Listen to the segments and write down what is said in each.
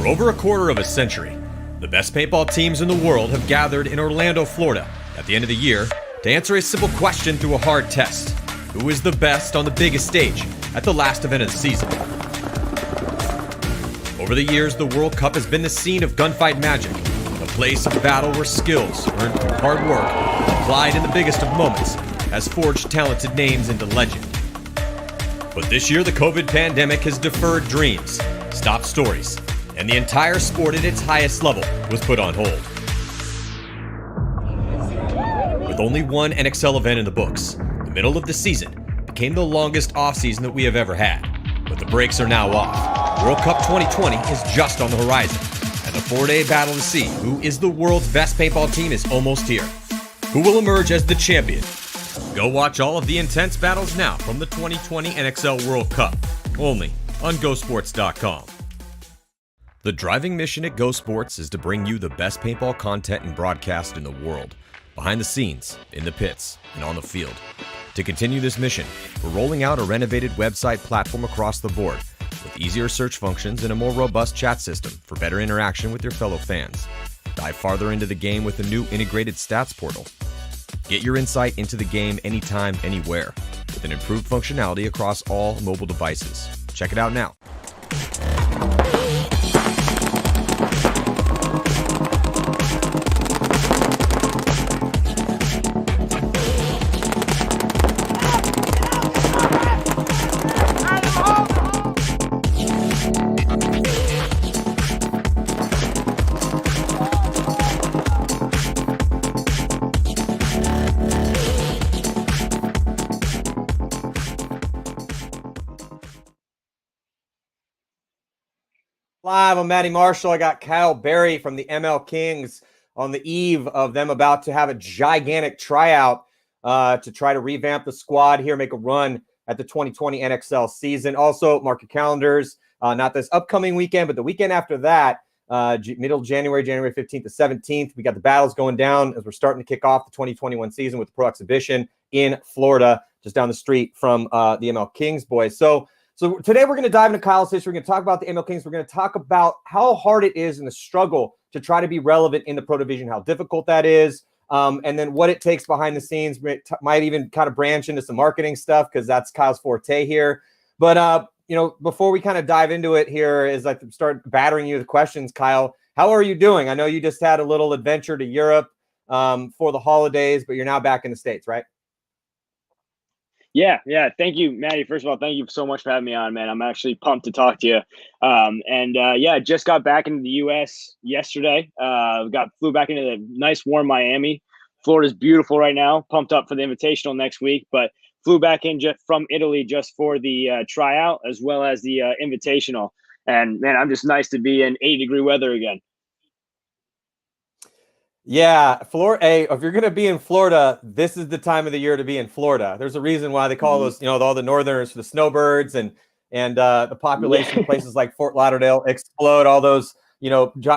For over a quarter of a century, the best paintball teams in the world have gathered in Orlando, Florida at the end of the year to answer a simple question through a hard test. Who is the best on the biggest stage at the last event of the season? Over the years, the World Cup has been the scene of gunfight magic, a place of battle where skills earned through hard work, applied in the biggest of moments, has forged talented names into legend. But this year, the COVID pandemic has deferred dreams, stopped stories, and the entire sport at its highest level was put on hold. With only one NXL event in the books, the middle of the season became the longest offseason that we have ever had. But the brakes are now off. World Cup 2020 is just on the horizon, and the 4-day battle to see who is the world's best paintball team is almost here. Who will emerge as the champion? Go watch all of the intense battles now from the 2020 NXL World Cup, only on GoSports.com. The driving mission at Go Sports is to bring you the best paintball content and broadcast in the world, behind the scenes, in the pits, and on the field. To continue this mission, we're rolling out a renovated website platform across the board with easier search functions and a more robust chat system for better interaction with your fellow fans. Dive farther into the game with a new integrated stats portal. Get your insight into the game anytime, anywhere, with an improved functionality across all mobile devices. Check it out now. Live, I'm Matty Marshall. I got Kyle Berry from the MLKings on the eve of them about to have a gigantic tryout to try to revamp the squad here, make a run at the 2020 NXL season. Also, mark your calendars, not this upcoming weekend, but the weekend after that, middle of January 15th to 17th. We got the battles going down as we're starting to kick off the 2021 season with the Pro Exhibition in Florida, just down the street from the MLKings boys. So today we're going to dive into Kyle's history. We're going to talk about the MLKings. We're going to talk about how hard it is in the struggle to try to be relevant in the pro division, how difficult that is, and then what it takes behind the scenes. We might even kind of branch into some marketing stuff because that's Kyle's forte here. But, before we kind of dive into it here, as I start battering you with questions, Kyle, how are you doing? I know you just had a little adventure to Europe for the holidays, but you're now back in the States, right? Yeah. Thank you, Matty. First of all, thank you so much for having me on, man. I'm actually pumped to talk to you. Just got back into the U.S. yesterday. Flew back into the nice, warm Miami. Florida's beautiful right now. Pumped up for the Invitational next week, but flew back in just from Italy just for the tryout as well as the Invitational. And man, I'm just nice to be in 80-degree weather again. Yeah, Florida. Hey, if you're going to be in Florida, this is the time of the year to be in Florida. There's a reason why they call those, all the Northerners the snowbirds, and the population of places like Fort Lauderdale explode. All those,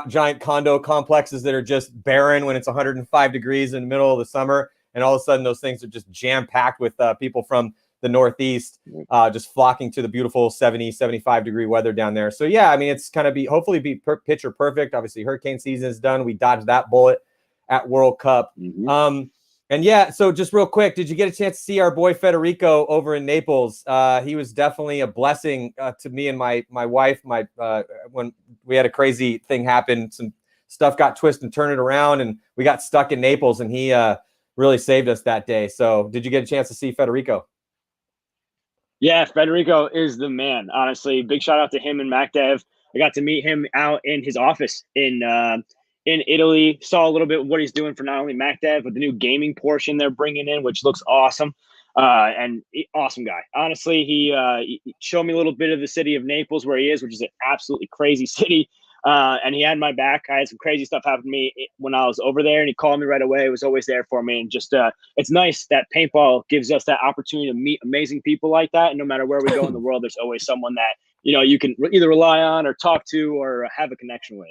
giant condo complexes that are just barren when it's 105 degrees in the middle of the summer, and all of a sudden those things are just jam packed with people from the Northeast, just flocking to the beautiful 70, 75 degree weather down there. So yeah, I mean, it's kind of hopefully be picture perfect. Obviously, hurricane season is done. We dodged that bullet at World Cup. So just real quick, did you get a chance to see our boy Federico over in Naples? He was definitely a blessing to me and my wife. When we had a crazy thing happen, some stuff got twisted and turned around, and we got stuck in Naples, and he really saved us that day. So did you get a chance to see Federico? Yeah, Federico is the man, honestly. Big shout out to him and MacDev. I got to meet him out in his office in Italy, saw a little bit of what he's doing for not only MacDev, but the new gaming portion they're bringing in, which looks awesome. Awesome guy. Honestly, he showed me a little bit of the city of Naples where he is, which is an absolutely crazy city. And he had my back. I had some crazy stuff happen to me when I was over there, and he called me right away. He was always there for me. And just it's nice that paintball gives us that opportunity to meet amazing people like that. And no matter where we go in the world, there's always someone that, you can either rely on or talk to or have a connection with.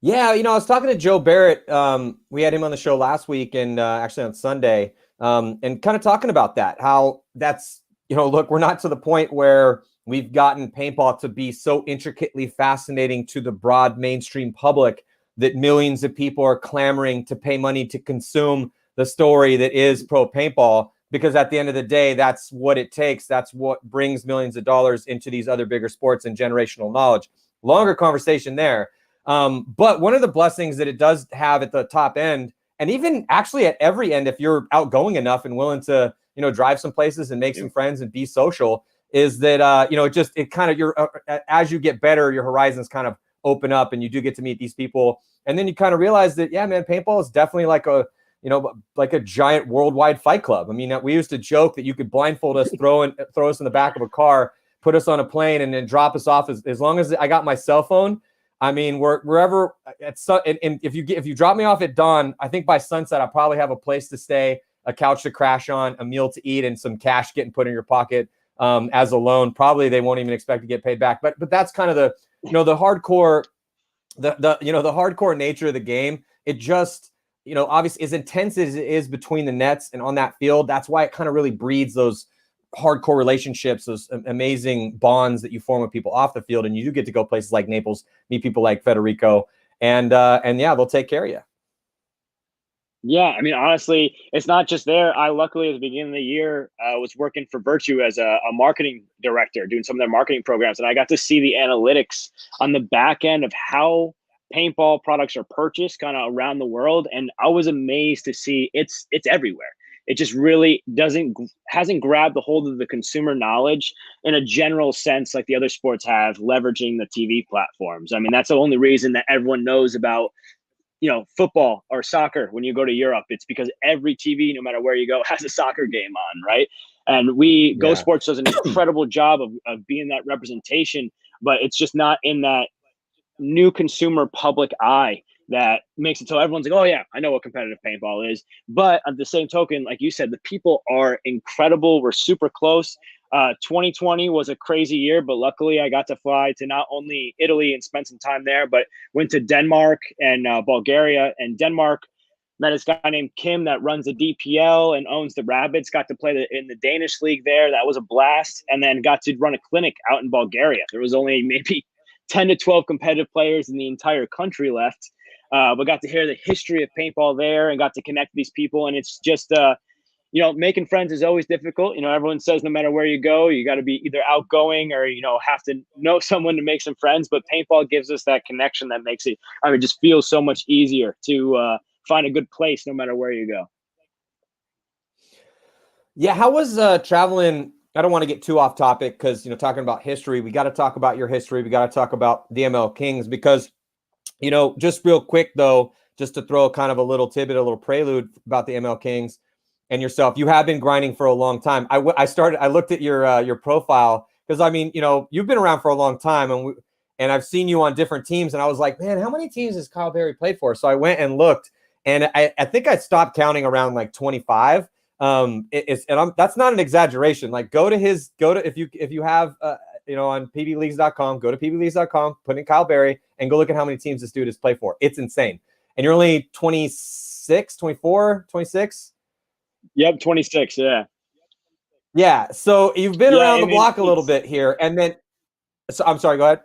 Yeah, I was talking to Joe Barrett. We had him on the show last week and actually on Sunday, and kind of talking about that, how that's, look, we're not to the point where we've gotten paintball to be so intricately fascinating to the broad mainstream public that millions of people are clamoring to pay money to consume the story that is pro paintball, because at the end of the day, that's what it takes. That's what brings millions of dollars into these other bigger sports and generational knowledge. Longer conversation there. But one of the blessings that it does have at the top end, and even actually at every end, if you're outgoing enough and willing to, drive some places and make some friends and be social, is that, as you get better, your horizons kind of open up and you do get to meet these people. And then you kind of realize that, yeah, man, paintball is definitely like a giant worldwide fight club. I mean, we used to joke that you could blindfold us, throw us in the back of a car, put us on a plane, and then drop us off as long as I got my cell phone. I mean, wherever and if you drop me off at dawn, I think by sunset I'll probably have a place to stay, a couch to crash on, a meal to eat, and some cash getting put in your pocket as a loan. Probably they won't even expect to get paid back. But that's kind of the hardcore the hardcore nature of the game. It just, obviously as intense as it is between the nets and on that field, that's why it kind of really breeds those hardcore relationships, those amazing bonds that you form with people off the field. And you do get to go places like Naples, meet people like Federico, and yeah, they'll take care of you. Yeah, I mean, honestly, it's not just there. I luckily at the beginning of the year was working for Virtue as a marketing director, doing some of their marketing programs, and I got to see the analytics on the back end of how paintball products are purchased kind of around the world, and I was amazed to see it's everywhere. It just really hasn't grabbed the hold of the consumer knowledge in a general sense like the other sports have, leveraging the TV platforms. I mean, that's the only reason that everyone knows about football or soccer when you go to Europe. It's because every TV, no matter where you go, has a soccer game on, right? And Go Sports does an incredible job of being that representation, but it's just not in that new consumer public eye that makes it so everyone's like, oh yeah, I know what competitive paintball is. But at the same token, like you said, the people are incredible. We're super close. 2020 was a crazy year, but luckily I got to fly to not only Italy and spend some time there, but went to Denmark and Bulgaria. And Denmark met this guy named Kim that runs the DPL and owns the Rabbits. Got to play in the Danish league there. That was a blast. And then got to run a clinic out in Bulgaria. There was only maybe 10 to 12 competitive players in the entire country left. But got to hear the history of paintball there and got to connect with these people. And it's just, making friends is always difficult. Everyone says no matter where you go, you got to be either outgoing or, have to know someone to make some friends. But paintball gives us that connection that makes it, just feels so much easier to find a good place no matter where you go. Yeah. How was traveling? I don't want to get too off topic because, talking about history, we got to talk about your history. We got to talk about the ML Kings because, just real quick, though, just to throw kind of a little tidbit, a little prelude about the ML Kings and yourself. You have been grinding for a long time. I looked at your profile because, you've been around for a long time and And I've seen you on different teams, and I was like, man, how many teams has Kyle Berry played for? So I went and looked, and I think I stopped counting around like 25. That's not an exaggeration. Like if you have on pbleagues.com, go to pbleagues.com, put in Kyle Berry, and go look at how many teams this dude has played for. It's insane. And you're only 26, 24, 26? Yep, 26, yeah. Yeah, so you've been around the block a little bit here. And then, so I'm sorry, go ahead.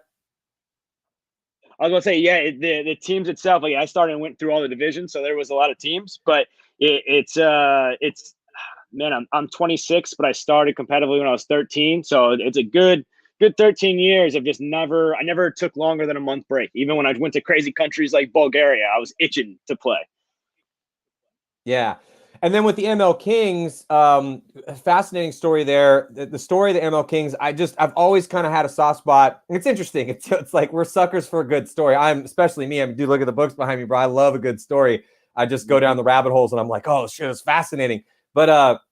I was going to say, yeah, the teams itself, like I started and went through all the divisions, so there was a lot of teams, but it's man, I'm 26, but I started competitively when I was 13, so it's a good 13 years of just I never took longer than a month break. Even when I went to crazy countries like Bulgaria, I was itching to play. Yeah. And then with the ML Kings, fascinating story there. The story of the ML Kings, I've always kind of had a soft spot. It's interesting. It's like we're suckers for a good story. Especially me. I do look at the books behind me, bro. I love a good story. I just go down the rabbit holes and I'm like, oh shit, it's fascinating. But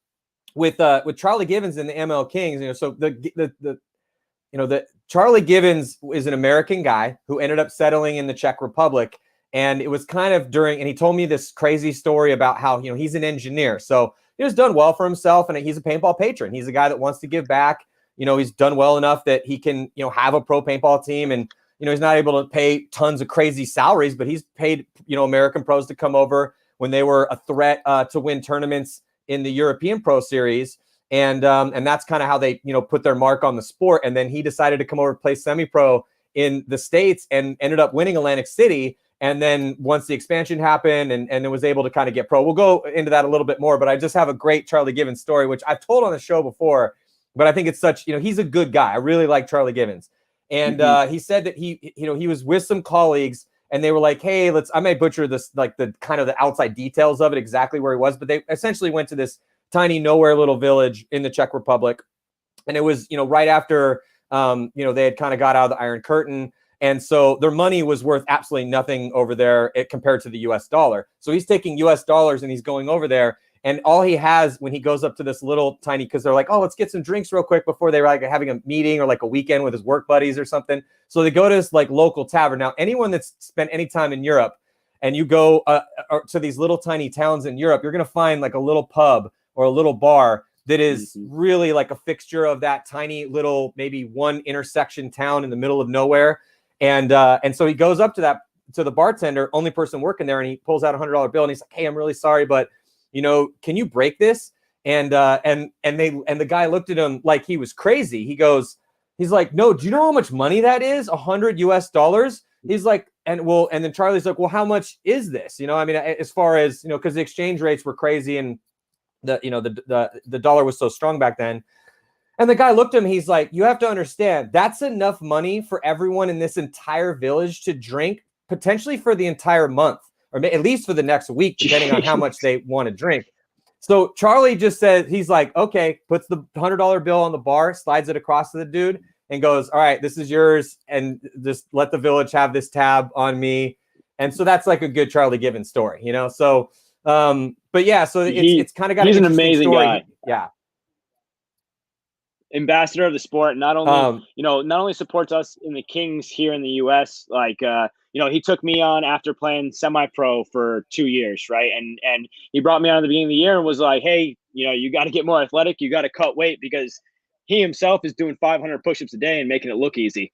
with Charlie Givens and the ML Kings, so the Charlie Givens is an American guy who ended up settling in the Czech Republic. And it was kind of and he told me this crazy story about how, he's an engineer. So he's done well for himself and he's a paintball patron. He's a guy that wants to give back. He's done well enough that he can, have a pro paintball team and, he's not able to pay tons of crazy salaries, but he's paid, American pros to come over when they were a threat to win tournaments in the European Pro Series. And that's kind of how they, put their mark on the sport. And then he decided to come over to play semi-pro in the States and ended up winning Atlantic City. And then once the expansion happened and it was able to kind of get pro, we'll go into that a little bit more, but I just have a great Charlie Givens story, which I've told on the show before, but I think it's such, he's a good guy. I really like Charlie Givens. And he said that he was with some colleagues and they were like, hey, I may butcher this, like the kind of the outside details of it, exactly where he was, but they essentially went to this tiny nowhere little village in the Czech Republic. And it was, right after, they had kind of got out of the Iron Curtain. And so their money was worth absolutely nothing over there compared to the US dollar. So he's taking US dollars and he's going over there. And all he has when he goes up to this little tiny, because they're like, oh, let's get some drinks real quick before they're like having a meeting or like a weekend with his work buddies or something. So they go to this like local tavern. Now, anyone that's spent any time in Europe and you go to these little tiny towns in Europe, you're going to find like a little pub or a little bar that is really like a fixture of that tiny little, maybe one intersection town in the middle of nowhere. And so he goes up to the bartender, only person working there, and he pulls out $100 bill and he's like, hey, I'm really sorry, but can you break this? And the guy looked at him like he was crazy. He's like, no, do you know how much money that is? $100 US. He's like, and then Charlie's like, well, how much is this? As far as, because the exchange rates were crazy and the dollar was so strong back then. And the guy looked at him. He's like, you have to understand, that's enough money for everyone in this entire village to drink potentially for the entire month, or at least for the next week, depending on how much they want to drink. So Charlie just said, he's like, okay, puts the $100 bill on the bar, slides it across to the dude and goes, all right, this is yours. And just let the village have this tab on me. And so that's like a good Charlie Givens story, So, but yeah, so it's kind of got he's an amazing story. Guy. Yeah. Ambassador of the sport, not only supports us in the Kings here in the US, he took me on after playing semi-pro for 2 years, right? And he brought me on at the beginning of the year and was like, hey, you got to get more athletic, you got to cut weight, because he himself is doing 500 push-ups a day and making it look easy.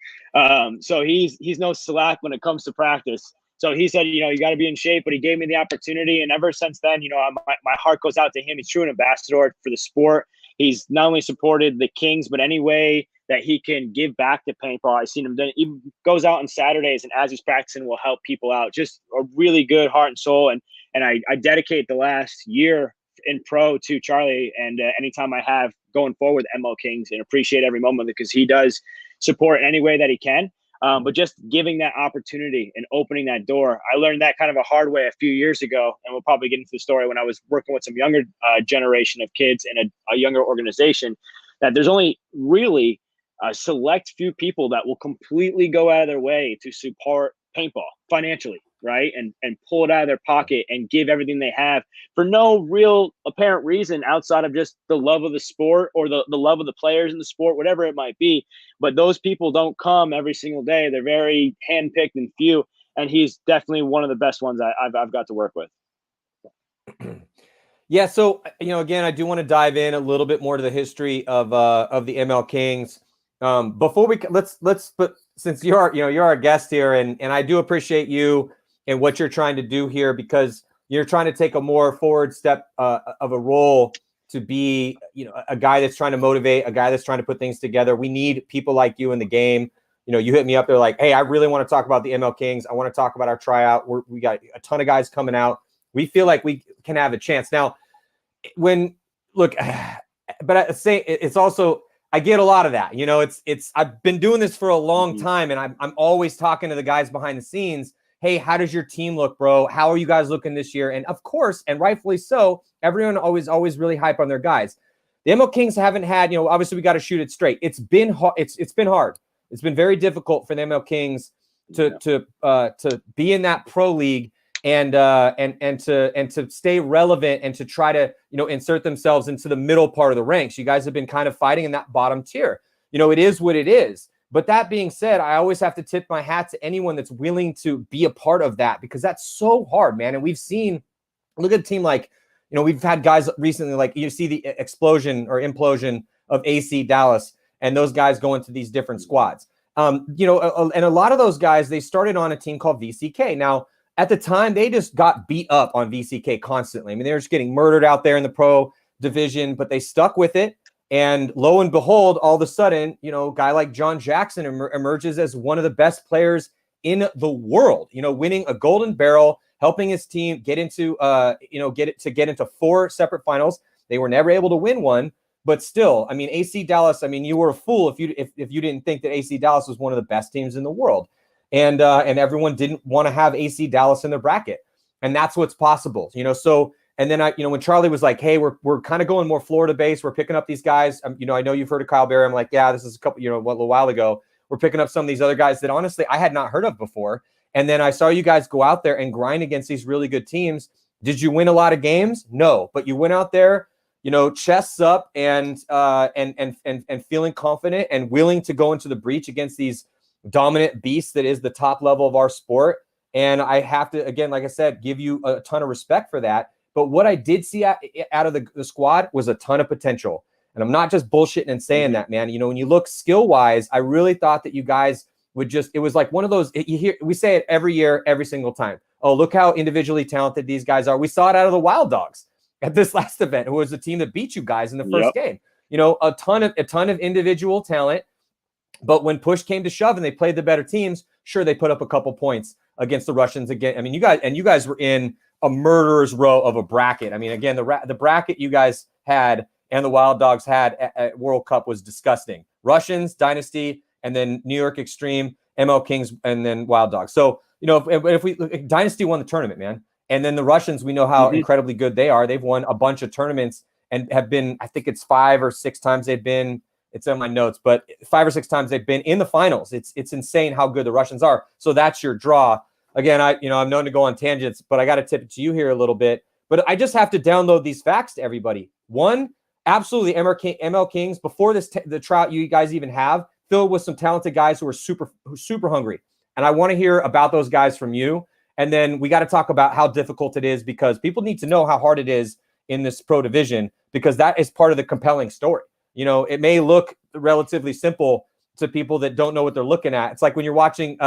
So he's no slack when it comes to practice. So he said, you got to be in shape, but he gave me the opportunity. And ever since then, my heart goes out to him. He's true an ambassador for the sport. He's not only supported the Kings, but any way that he can give back to paintball. I've seen him do. He goes out on Saturdays and as he's practicing will help people out. Just a really good heart and soul. And I dedicate the last year in pro to Charlie. And anytime I have going forward with MLKings, and appreciate every moment because he does support any way that he can. But just giving that opportunity and opening that door. I learned that kind of a hard way a few years ago, and we'll probably get into the story when I was working with some younger generation of kids in a younger organization, that there's only really a select few people that will completely go out of their way to support paintball financially, right? And pull it out of their pocket and give everything they have for no real apparent reason outside of just the love of the sport or the love of the players in the sport, whatever it might be. But those people don't come every single day. They're very handpicked and few. And he's definitely one of the best ones I've got to work with. Yeah. So, again, I do want to dive in a little bit more to the history of the ML Kings. Before we let's put, since you're our guest here, and I do appreciate you and what you're trying to do here, because you're trying to take a more forward step of a role to be, a guy that's trying to motivate, a guy that's trying to put things together. We need people like you in the game. You hit me up there like, hey, I really want to talk about the ML Kings. I want to talk about our tryout. We got a ton of guys coming out. We feel like we can have a chance. Now, but I say it's also, I get a lot of that. I've been doing this for a long time, and I'm always talking to the guys behind the scenes. Hey, how does your team look, bro? How are you guys looking this year? And of course, and rightfully so, everyone always really hype on their guys. The ML Kings haven't had, obviously we got to shoot it straight. It's been hard. It's been hard. It's been very difficult for the ML Kings to be in that pro league and to stay relevant and to try to, insert themselves into the middle part of the ranks. You guys have been kind of fighting in that bottom tier. It is what it is. But that being said, I always have to tip my hat to anyone that's willing to be a part of that, because that's so hard, man. And we've seen, look at a team like, we've had guys recently, like you see the explosion or implosion of AC Dallas and those guys going to these different squads. And a lot of those guys, they started on a team called VCK. Now, at the time, they just got beat up on VCK constantly. I mean, they were just getting murdered out there in the pro division, but they stuck with it. And lo and behold, all of a sudden, you know, a guy like John Jackson emerges as one of the best players in the world, you know, winning a golden barrel, helping his team get into, get into 4 separate finals. They were never able to win one, but still, I mean, AC Dallas, I mean, you were a fool if you didn't think that AC Dallas was one of the best teams in the world. And everyone didn't want to have AC Dallas in their bracket. And that's what's possible, you know, so. And then when Charlie was like, "Hey, we're kind of going more Florida based. We're picking up these guys. You know, I know you've heard of Kyle Berry." I'm like, "Yeah, this is a little while ago. We're picking up some of these other guys that honestly I had not heard of before." And then I saw you guys go out there and grind against these really good teams. Did you win a lot of games? No, but you went out there, you know, chests up and feeling confident and willing to go into the breach against these dominant beasts that is the top level of our sport. And I have to, again, like I said, give you a ton of respect for that. But what I did see out of the squad was a ton of potential. And I'm not just bullshitting and saying that, man. You know, when you look skill-wise, I really thought that you guys would just – it was like one of those – we say it every year, every single time. Oh, look how individually talented these guys are. We saw it out of the Wild Dogs at this last event, who was the team that beat you guys in the first game. You know, a ton of individual talent. But when push came to shove and they played the better teams, sure, they put up a couple points against the Russians again. I mean, you guys were in – a murderer's row of a bracket. I mean, again, the bracket you guys had and the Wild Dogs had at World Cup was disgusting. Russians, Dynasty, and then New York Extreme, MLKings, and then Wild Dogs. So, you know, if we Dynasty won the tournament, man. And then the Russians, we know how incredibly good they are. They've won a bunch of tournaments and have been, I think it's 5 or 6 times they've been, it's on my notes, but 5 or 6 times they've been in the finals. It's insane how good the Russians are. So that's your draw. Again, I'm known to go on tangents, but I got to tip it to you here a little bit. But I just have to download these facts to everybody. One, absolutely, ML Kings, before the tryout you guys even have, filled with some talented guys who are super hungry. And I want to hear about those guys from you. And then we got to talk about how difficult it is, because people need to know how hard it is in this pro division, because that is part of the compelling story. You know, it may look relatively simple to people that don't know what they're looking at. It's like when you're watching,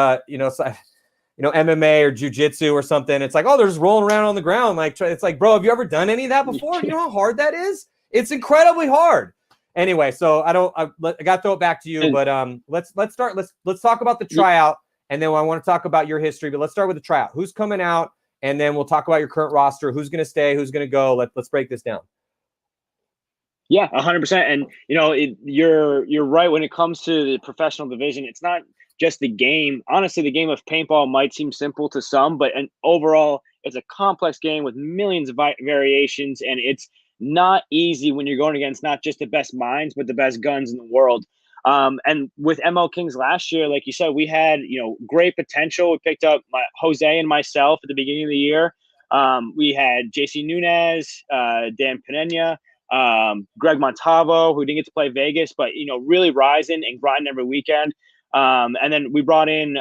MMA or jiu-jitsu or something. It's like, oh, they're just rolling around on the ground. Like, it's like, bro, have you ever done any of that before? You know how hard that is? It's incredibly hard. Anyway, so I got to throw it back to you, but let's start. Let's talk about the tryout, and then I want to talk about your history. But let's start with the tryout. Who's coming out, and then we'll talk about your current roster. Who's going to stay? Who's going to go? Let's break this down. Yeah, 100%. And you know, you're right when it comes to the professional division. It's not just the game. Honestly, the game of paintball might seem simple to some, but overall, it's a complex game with millions of variations, and it's not easy when you're going against not just the best minds, but the best guns in the world. And with MLKings last year, like you said, we had, you know, great potential. We picked up Jose and myself at the beginning of the year. We had JC Nunez, Dan Pinena, Greg Montalvo, who didn't get to play Vegas, but, you know, really rising and grinding every weekend. And then we brought in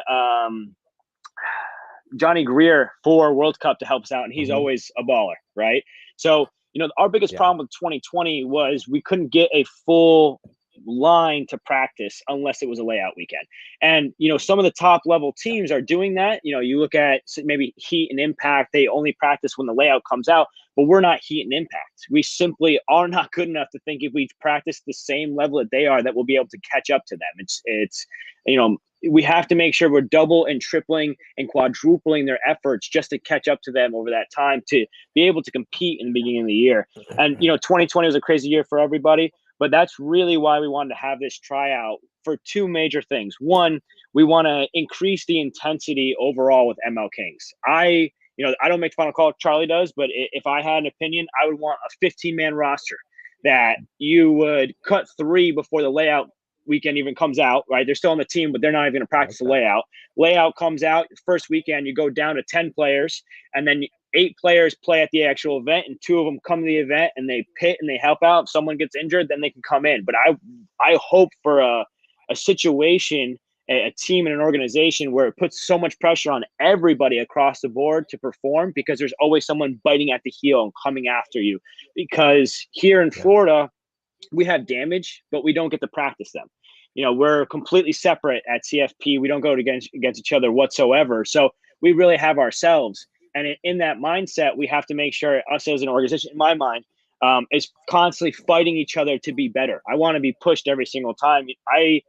Johnny Greer for World Cup to help us out, and he's always a baller, right? So, you know, our biggest problem with 2020 was we couldn't get a full line to practice unless it was a layout weekend. And, you know, some of the top level teams are doing that. You know, you look at maybe Heat and Impact, they only practice when the layout comes out, but we're not Heat and Impact. We simply are not good enough to think if we practice the same level that they are, that we'll be able to catch up to them. It's you know, we have to make sure we're double and tripling and quadrupling their efforts just to catch up to them over that time to be able to compete in the beginning of the year. And, you know, 2020 was a crazy year for everybody, but that's really why we wanted to have this tryout for 2 major things. One, we want to increase the intensity overall with MLKings. I don't make the final call, Charlie does, but if I had an opinion, I would want a 15-man roster that you would cut 3 before the layout weekend even comes out, right? They're still on the team, but they're not even going to practice the layout. Layout comes out, first weekend, you go down to 10 players, and then 8 players play at the actual event, and 2 of them come to the event, and they pit and they help out. If someone gets injured, then they can come in. But I hope for a situation, a team and an organization where it puts so much pressure on everybody across the board to perform, because there's always someone biting at the heel and coming after you. Because here in Florida, we have damage, but we don't get to practice them. You know, we're completely separate at CFP. We don't go against each other whatsoever. So we really have ourselves. And in that mindset, we have to make sure us as an organization, in my mind, is constantly fighting each other to be better. I want to be pushed every single time. I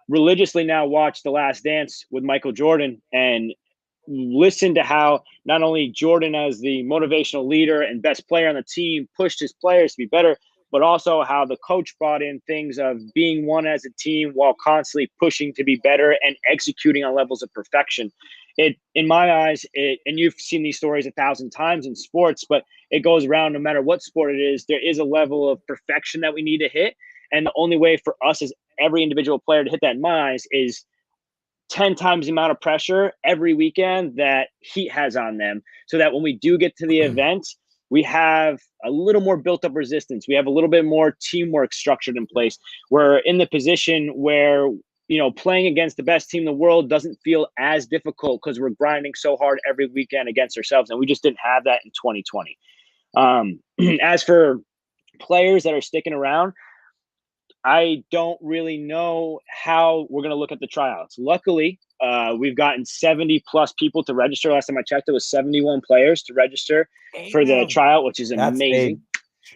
religiously now watch The Last Dance with Michael Jordan and listen to how not only Jordan as the motivational leader and best player on the team pushed his players to be better, but also how the coach brought in things of being one as a team while constantly pushing to be better and executing on levels of perfection. It, in my eyes, and you've seen these stories 1,000 times in sports, but it goes around no matter what sport it is, there is a level of perfection that we need to hit. And the only way for us as every individual player to hit that in my eyes is 10 times the amount of pressure every weekend that Heat has on them, so that when we do get to the event, we have a little more built up resistance. We have a little bit more teamwork structured in place. We're in the position where, playing against the best team in the world doesn't feel as difficult because we're grinding so hard every weekend against ourselves. And we just didn't have that in 2020. As for players that are sticking around, I don't really know how we're going to look at the tryouts. Luckily, we've gotten 70 plus people to register. Last time I checked, it was 71 players to register for the tryout, which is amazing.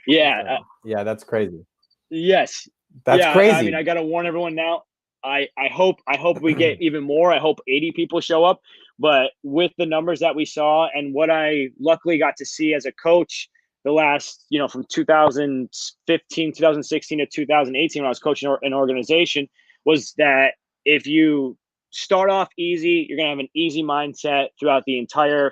Yeah. Yeah, that's crazy. Yes. That's crazy. I mean, I got to warn everyone now. I hope we get even more. I hope 80 people show up. But with the numbers that we saw and what I luckily got to see as a coach the last, from 2015, 2016 to 2018, when I was coaching an organization, was that if you start off easy, you're going to have an easy mindset throughout the entire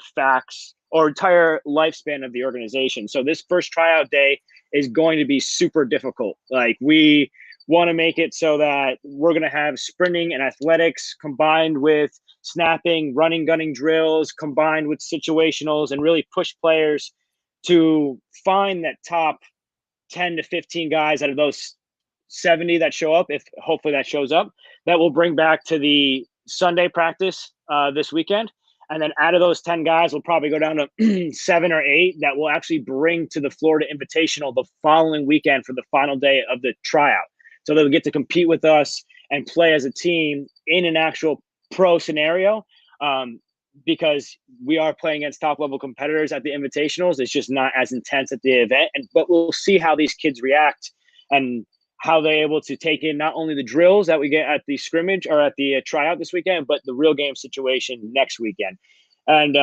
entire lifespan of the organization. So this first tryout day is going to be super difficult. Like, we want to make it so that we're going to have sprinting and athletics combined with snapping, running, gunning drills, combined with situationals, and really push players to find that top 10 to 15 guys out of those 70 that show up, if hopefully that shows up, that will bring back to the Sunday practice this weekend. And then out of those 10 guys, we'll probably go down to 7 or 8 that will actually bring to the Florida Invitational the following weekend for the final day of the tryout. So they'll get to compete with us and play as a team in an actual pro scenario. Because we are playing against top level competitors at the invitationals. It's just not as intense at the event. But we'll see how these kids react and how they're able to take in not only the drills that we get at the scrimmage or at the tryout this weekend, but the real game situation next weekend. And,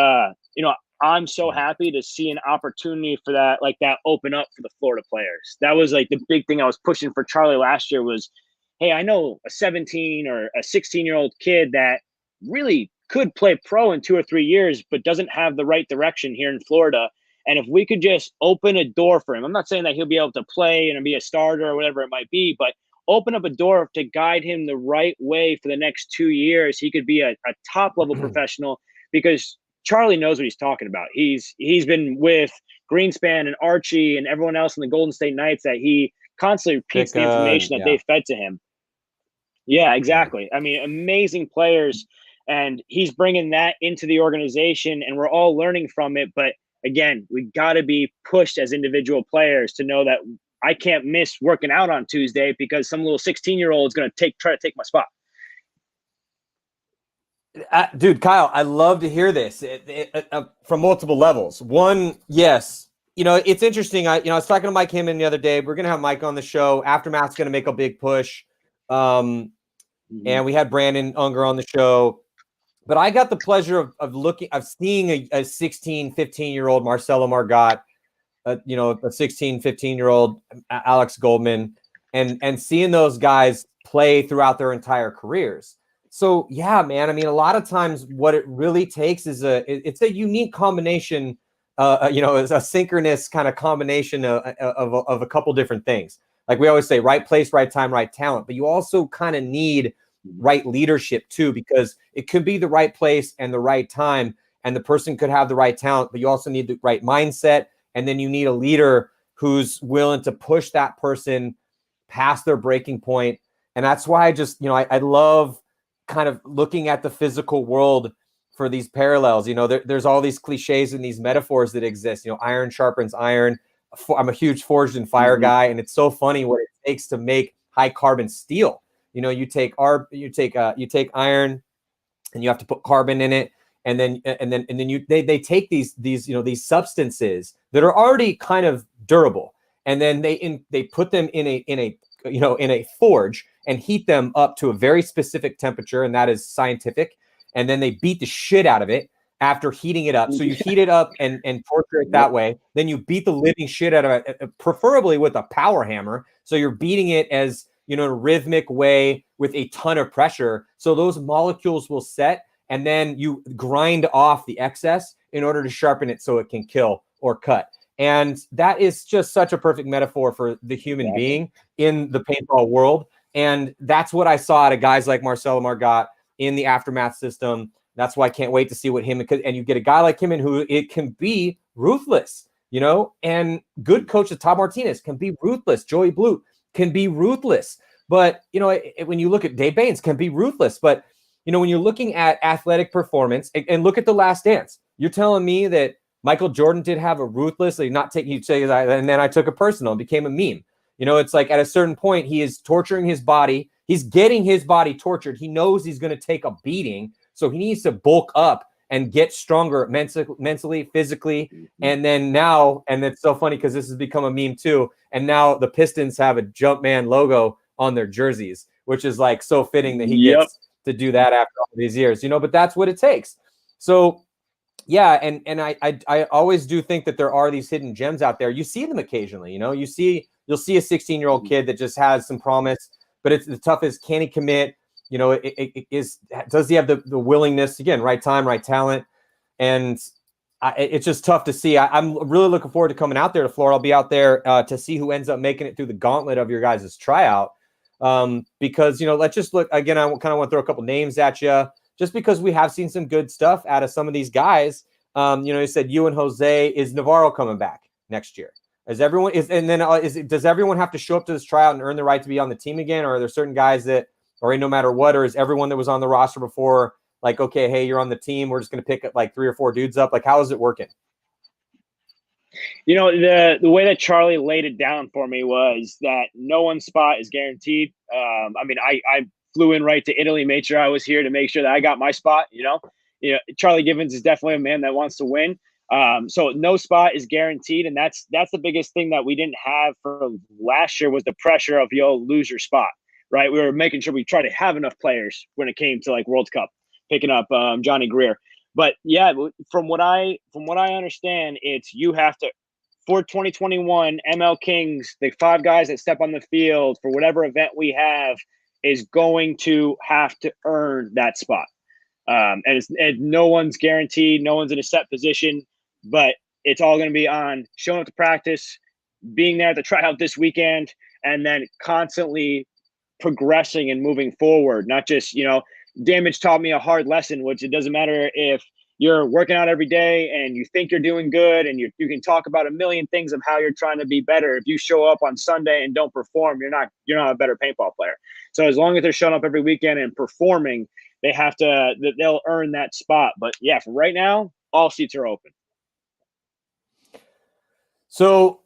I'm so happy to see an opportunity for that, like that, open up for the Florida players. That was like the big thing I was pushing for Charlie last year was, hey, I know a 17 or a 16-year-old kid that really could play pro in 2 or 3 years, but doesn't have the right direction here in Florida. And if we could just open a door for him, I'm not saying that he'll be able to play and be a starter or whatever it might be, but open up a door to guide him the right way for the next 2 years. He could be a top level professional, because Charlie knows what he's talking about. He's been with Greenspan and Archie and everyone else in the Golden State Knights that he constantly repeats the information that they fed to him. Yeah, exactly. I mean, amazing players. And he's bringing that into the organization, and we're all learning from it. But again, we got to be pushed as individual players to know that I can't miss working out on Tuesday because some little 16-year-old is going to try to take my spot. Dude, Kyle, I love to hear this from multiple levels. One, yes, it's interesting. I was talking to Mike Himman the other day. We're going to have Mike on the show. Aftermath's going to make a big push. And we had Brandon Unger on the show. But I got the pleasure of seeing a 16, 15-year-old Marcelo Margot, a 16, 15-year-old Alex Goldman, and seeing those guys play throughout their entire careers. So, yeah, man, I mean, a lot of times what it really takes is it's a unique combination, it's a synchronous kind of combination of a couple different things. Like we always say, right place, right time, right talent. But you also kind of need right leadership too, because it could be the right place and the right time, and the person could have the right talent, but you also need the right mindset. And then you need a leader who's willing to push that person past their breaking point. And that's why I just, I love kind of looking at the physical world for these parallels. There's all these cliches and these metaphors that exist. Iron sharpens iron. I'm a huge forged and fire guy, and it's so funny what it takes to make high carbon steel. You take iron, and you have to put carbon in it, and then they take these substances that are already kind of durable, and then they put them in a forge and heat them up to a very specific temperature, and that is scientific. And then they beat the shit out of it after heating it up. So you heat it up and torture it that way. Then you beat the living shit out of it, preferably with a power hammer. So you're beating it as, in a rhythmic way with a ton of pressure. So those molecules will set, and then you grind off the excess in order to sharpen it so it can kill or cut. And that is just such a perfect metaphor for the human being in the paintball world. And that's what I saw out of guys like Marcelo Margot in the Aftermath system. That's why I can't wait to see what him, and you get a guy like him in who it can be ruthless, and good coach Todd Martinez can be ruthless. Joey Blute can be ruthless. But, when you look at Dave Baines can be ruthless. But, when you're looking at athletic performance and look at The Last Dance, you're telling me that Michael Jordan did have a ruthless, and then I took it personal and became a meme. It's like at a certain point, he is torturing his body. He's getting his body tortured. He knows he's going to take a beating. So he needs to bulk up and get stronger mentally, physically. And then now, and it's so funny because this has become a meme too. And now the Pistons have a Jumpman logo on their jerseys, which is like so fitting that he gets to do that after all these years, but that's what it takes. So yeah. And I always do think that there are these hidden gems out there. You see them occasionally, you'll see a 16-year-old kid that just has some promise, but it's the toughest. Can he commit? Does he have the willingness, again, right time, right talent? And it's just tough to see. I'm really looking forward to coming out there to Florida. I'll be out there to see who ends up making it through the gauntlet of your guys' tryout. Because, let's just look again. I kind of want to throw a couple names at you just because we have seen some good stuff out of some of these guys. You said you and Jose. Is Navarro coming back next year? Does everyone have to show up to this tryout and earn the right to be on the team again? Or are there certain guys that, or no matter what, or is everyone that was on the roster before like, okay, hey, you're on the team, we're just going to pick like 3 or 4 dudes up? Like, how is it working? The way that Charlie laid it down for me was that no one's spot is guaranteed. I flew in right to Italy, made sure I was here to make sure that I got my spot. Charlie Givens is definitely a man that wants to win. So no spot is guaranteed. And that's the biggest thing that we didn't have for last year was the pressure of, lose your spot, right? We were making sure we try to have enough players when it came to like World Cup, picking up Johnny Greer. But yeah, from what I understand, it's you have to, for 2021 MLKings, the 5 guys that step on the field for whatever event we have is going to have to earn that spot. And no one's guaranteed, no one's in a set position, but it's all going to be on showing up to practice, being there at the tryout this weekend, and then constantly progressing and moving forward. Not just, Damage taught me a hard lesson, which it doesn't matter if you're working out every day and you think you're doing good and you can talk about a million things of how you're trying to be better. If you show up on Sunday and don't perform, you're not a better paintball player. So as long as they're showing up every weekend and performing, they'll earn that spot. But yeah, for right now, all seats are open. So,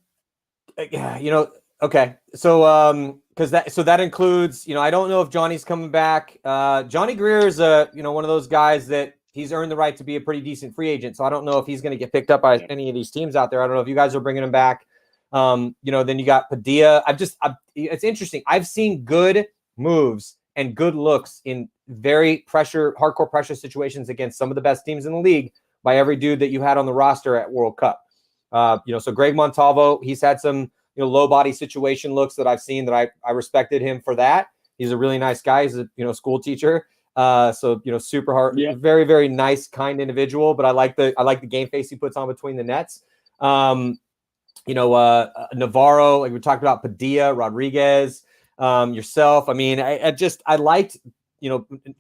okay. So, that includes, I don't know if Johnny's coming back. Johnny Greer is one of those guys that he's earned the right to be a pretty decent free agent. So I don't know if he's going to get picked up by any of these teams out there. I don't know if you guys are bringing him back. Then you got Padilla. It's interesting. I've seen good moves and good looks in very hardcore pressure situations against some of the best teams in the league by every dude that you had on the roster at World Cup. So Greg Montalvo, he's had some, low body situation looks that I've seen that I respected him for that. He's a really nice guy. He's a, school teacher. So, super hard, very, very nice, kind individual, but I like the game face he puts on between the nets. Navarro, like we talked about, Padilla, Rodriguez, yourself. I mean, I liked,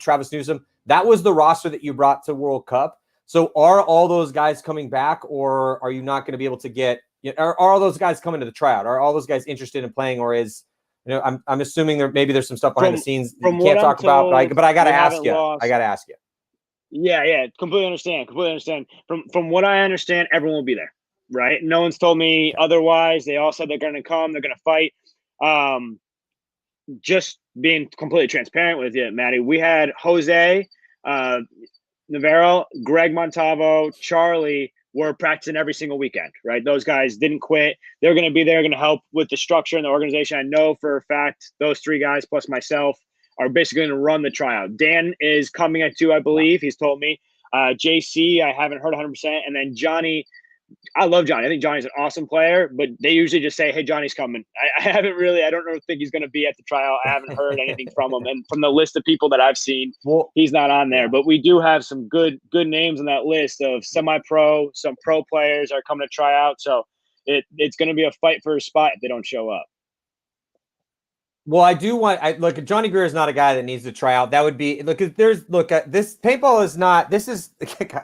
Travis Newsom. That was the roster that you brought to World Cup. So are all those guys coming back, or are you not going to be able to get, are all those guys coming to the tryout? Are all those guys interested in playing, or is, I'm assuming there's some stuff behind the scenes that you can't talk about, but I got to ask you. Yeah. Completely understand. From what I understand, everyone will be there, right? No one's told me otherwise. They all said they're going to come, they're going to fight. Just being completely transparent with you, Matty, we had Jose, Navarro, Greg Montalvo, Charlie were practicing every single weekend, right? Those guys didn't quit. They're going to be there, going to help with the structure and the organization. I know for a fact those 3 guys plus myself are basically going to run the tryout. Dan is coming at 2, I believe. He's told me. JC, I haven't heard 100%. And then Johnny, I love Johnny. I think Johnny's an awesome player, but they usually just say, hey, Johnny's coming. I don't think he's going to be at the tryout. I haven't heard anything from him. And from the list of people that I've seen, he's not on there. But we do have some good names on that list of semi-pro. Some pro players are coming to try out. So it's going to be a fight for a spot if they don't show up. Well, I do want. Look, Johnny Greer is not a guy that needs to try out. That would be this paintball is not. This is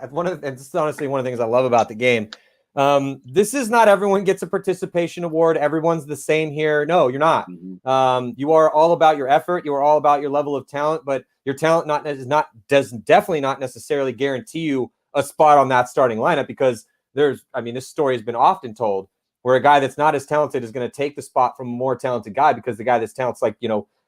one of. And this is honestly one of the things I love about the game. This is not everyone gets a participation award. Everyone's the same here. No, you're not. You are all about your effort. You are all about your level of talent. But your talent does definitely not necessarily guarantee you a spot on that starting lineup, because this story has been often told, where a guy that's not as talented is going to take the spot from a more talented guy, because the guy that's talented,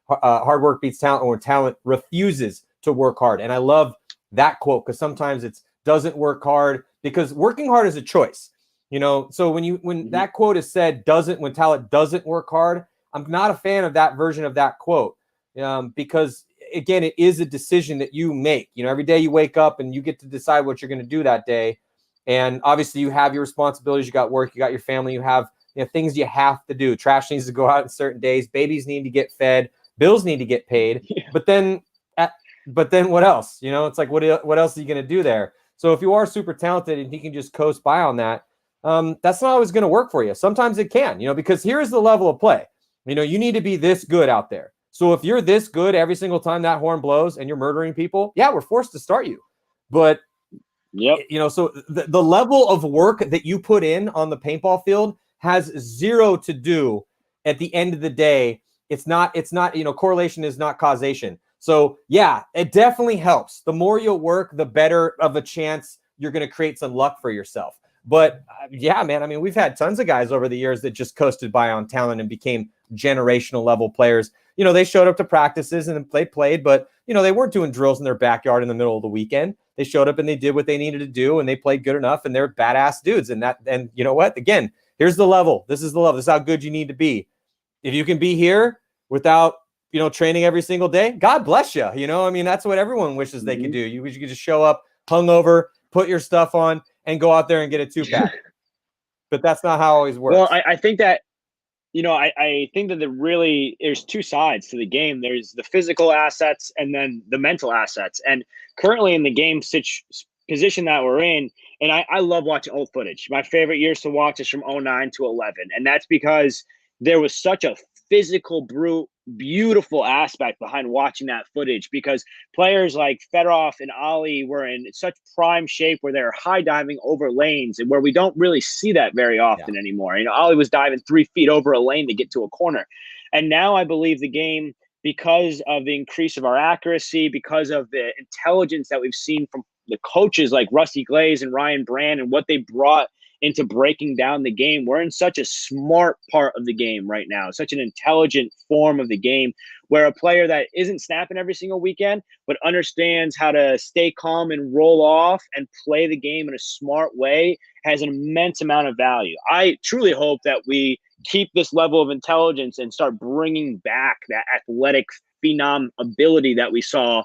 hard work beats talent, or talent refuses to work hard. And I love that quote, because sometimes it doesn't work hard, because working hard is a choice. So when that quote is said, when talent doesn't work hard, I'm not a fan of that version of that quote, because again, it is a decision that you make. Every day you wake up and you get to decide what you're going to do that day. And obviously you have your responsibilities, you got work, you got your family, you have things you have to do. Trash needs to go out on certain days. Babies need to get fed. Bills need to get paid. Yeah. But then what else? It's like, what else are you going to do there? So if you are super talented and he can just coast by on that, that's not always going to work for you. Sometimes it can, because here's the level of play. You need to be this good out there. So if you're this good every single time that horn blows and you're murdering people, yeah, we're forced to start you. But yep. So the level of work that you put in on the paintball field has zero to do at the end of the day. It's not, correlation is not causation. So yeah, it definitely helps. The more you work, the better of a chance you're going to create some luck for yourself. But yeah, man, we've had tons of guys over the years that just coasted by on talent and became generational level players. They showed up to practices and they played, but they weren't doing drills in their backyard in the middle of the weekend. They showed up and they did what they needed to do, and they played good enough, and they're badass dudes. And you know what? Again, here's the level. This is the level. This is how good you need to be. If you can be here without, training every single day, God bless you. That's what everyone wishes they could do. You could just show up hungover, put your stuff on, and go out there and get a 2-pack. But that's not how it always works. Well, I think that, I think that there's 2 sides to the game. There's the physical assets and then the mental assets. And currently in the game position that we're in, and I love watching old footage. My favorite years to watch is from 09 to 11. And that's because there was such a physical, beautiful aspect behind watching that footage, because players like Fedorov and Ali were in such prime shape where they're high diving over lanes, and where we don't really see that very often anymore. Ali was diving 3 feet over a lane to get to a corner. And now I believe the game, because of the increase of our accuracy, because of the intelligence that we've seen from the coaches like Rusty Glaze and Ryan Brand and what they brought into breaking down the game, we're in such a smart part of the game right now, such an intelligent form of the game, where a player that isn't snapping every single weekend, but understands how to stay calm and roll off and play the game in a smart way, has an immense amount of value. I truly hope that we keep this level of intelligence and start bringing back that athletic phenom ability that we saw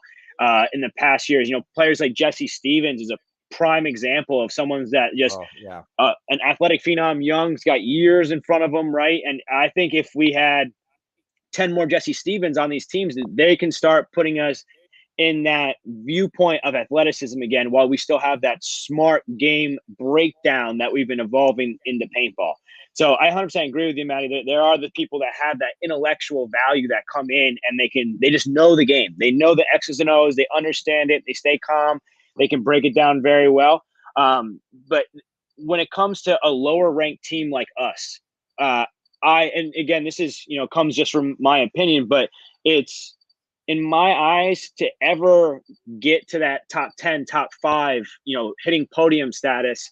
in the past years. Players like Jesse Stevens is a prime example of someone that just an athletic phenom. Young's got years in front of him, right? And I think if we had 10 more Jesse Stevens on these teams, they can start putting us in that viewpoint of athleticism again, while we still have that smart game breakdown that we've been evolving into paintball. So I 100% agree with you, Matty. There are the people that have that intellectual value that come in and they just know the game. They know the X's and O's. They understand it. They stay calm. They can break it down very well. But when it comes to a lower ranked team like us, and again, this is, comes just from my opinion, but it's, in my eyes, to ever get to that top 10, top 5, hitting podium status,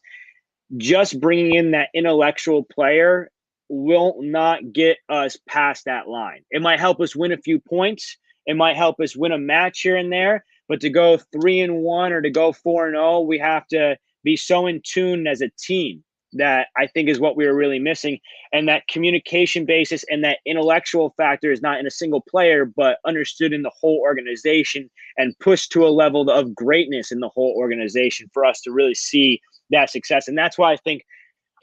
just bringing in that intellectual player will not get us past that line. It might help us win a few points. It might help us win a match here and there. But to go 3-1 or to go 4-0, we have to be so in tune as a team. That I think is what we were really missing. And that communication basis and that intellectual factor is not in a single player, but understood in the whole organization and pushed to a level of greatness in the whole organization for us to really see that success. And that's why I think